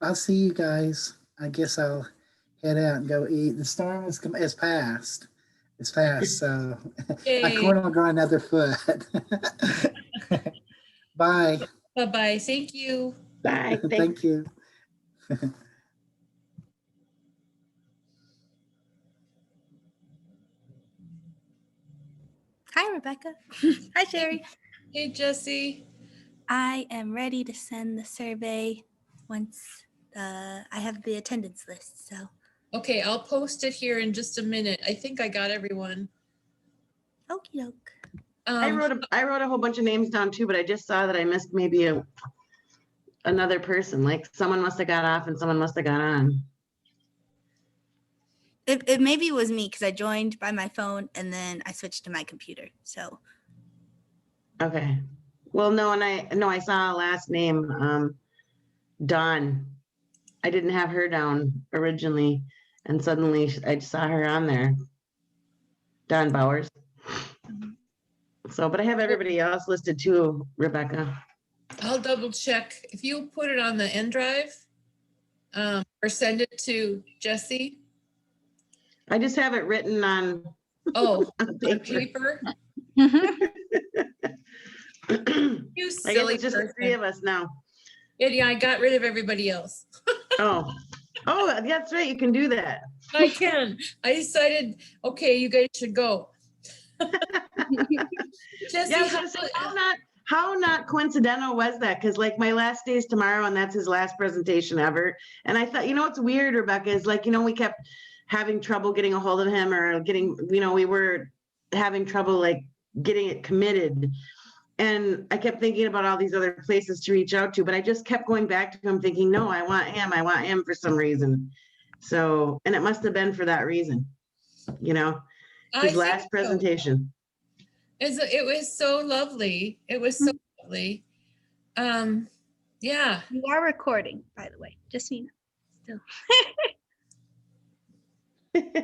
I'll see you guys. I guess I'll head out and go eat. The storm is past. It's past, so my Yay. corn will grow another foot. Bye. Bye-bye. Thank you. Bye. Thanks. Thank you. Hi, Rebecca. Hi, Sherry. Hey, Jesse. I am ready to send the survey once I have the attendance list. So, Okay, I'll post it here in just a minute. I think I got everyone. okie doke. I wrote a whole bunch of names down too, but I just saw that I missed maybe another person. Like someone must have got off and someone must have got on. It maybe was me because I joined by my phone and then I switched to my computer. So, Okay. Well, no, and I saw a last name, Dawn. I didn't have her down originally, and suddenly I saw her on there. Dawn Bowers. So, but I have everybody else listed too, Rebecca. I'll double check. If you put it on the end drive or send it to Jesse. I just have it written on Oh, on on paper. paper. You I guess silly it's just the person. three of us now. Yeah, I got rid of everybody else. Oh, that's right. You can do that. I can. I decided, okay, you guys should go. Jesse, Yeah, I was how- gonna say, how not coincidental was that? Because like my last day is tomorrow and that's his last presentation ever. And I thought, what's weird, Rebecca, is like, we kept having trouble getting a hold of him or getting, we were having trouble like getting it committed. And I kept thinking about all these other places to reach out to, but I just kept going back to him thinking, no, I want him for some reason. So, and it must have been for that reason, I his think last so. presentation. It was so lovely. It was so lovely. Yeah. You are recording, by the way, just so you know. Still.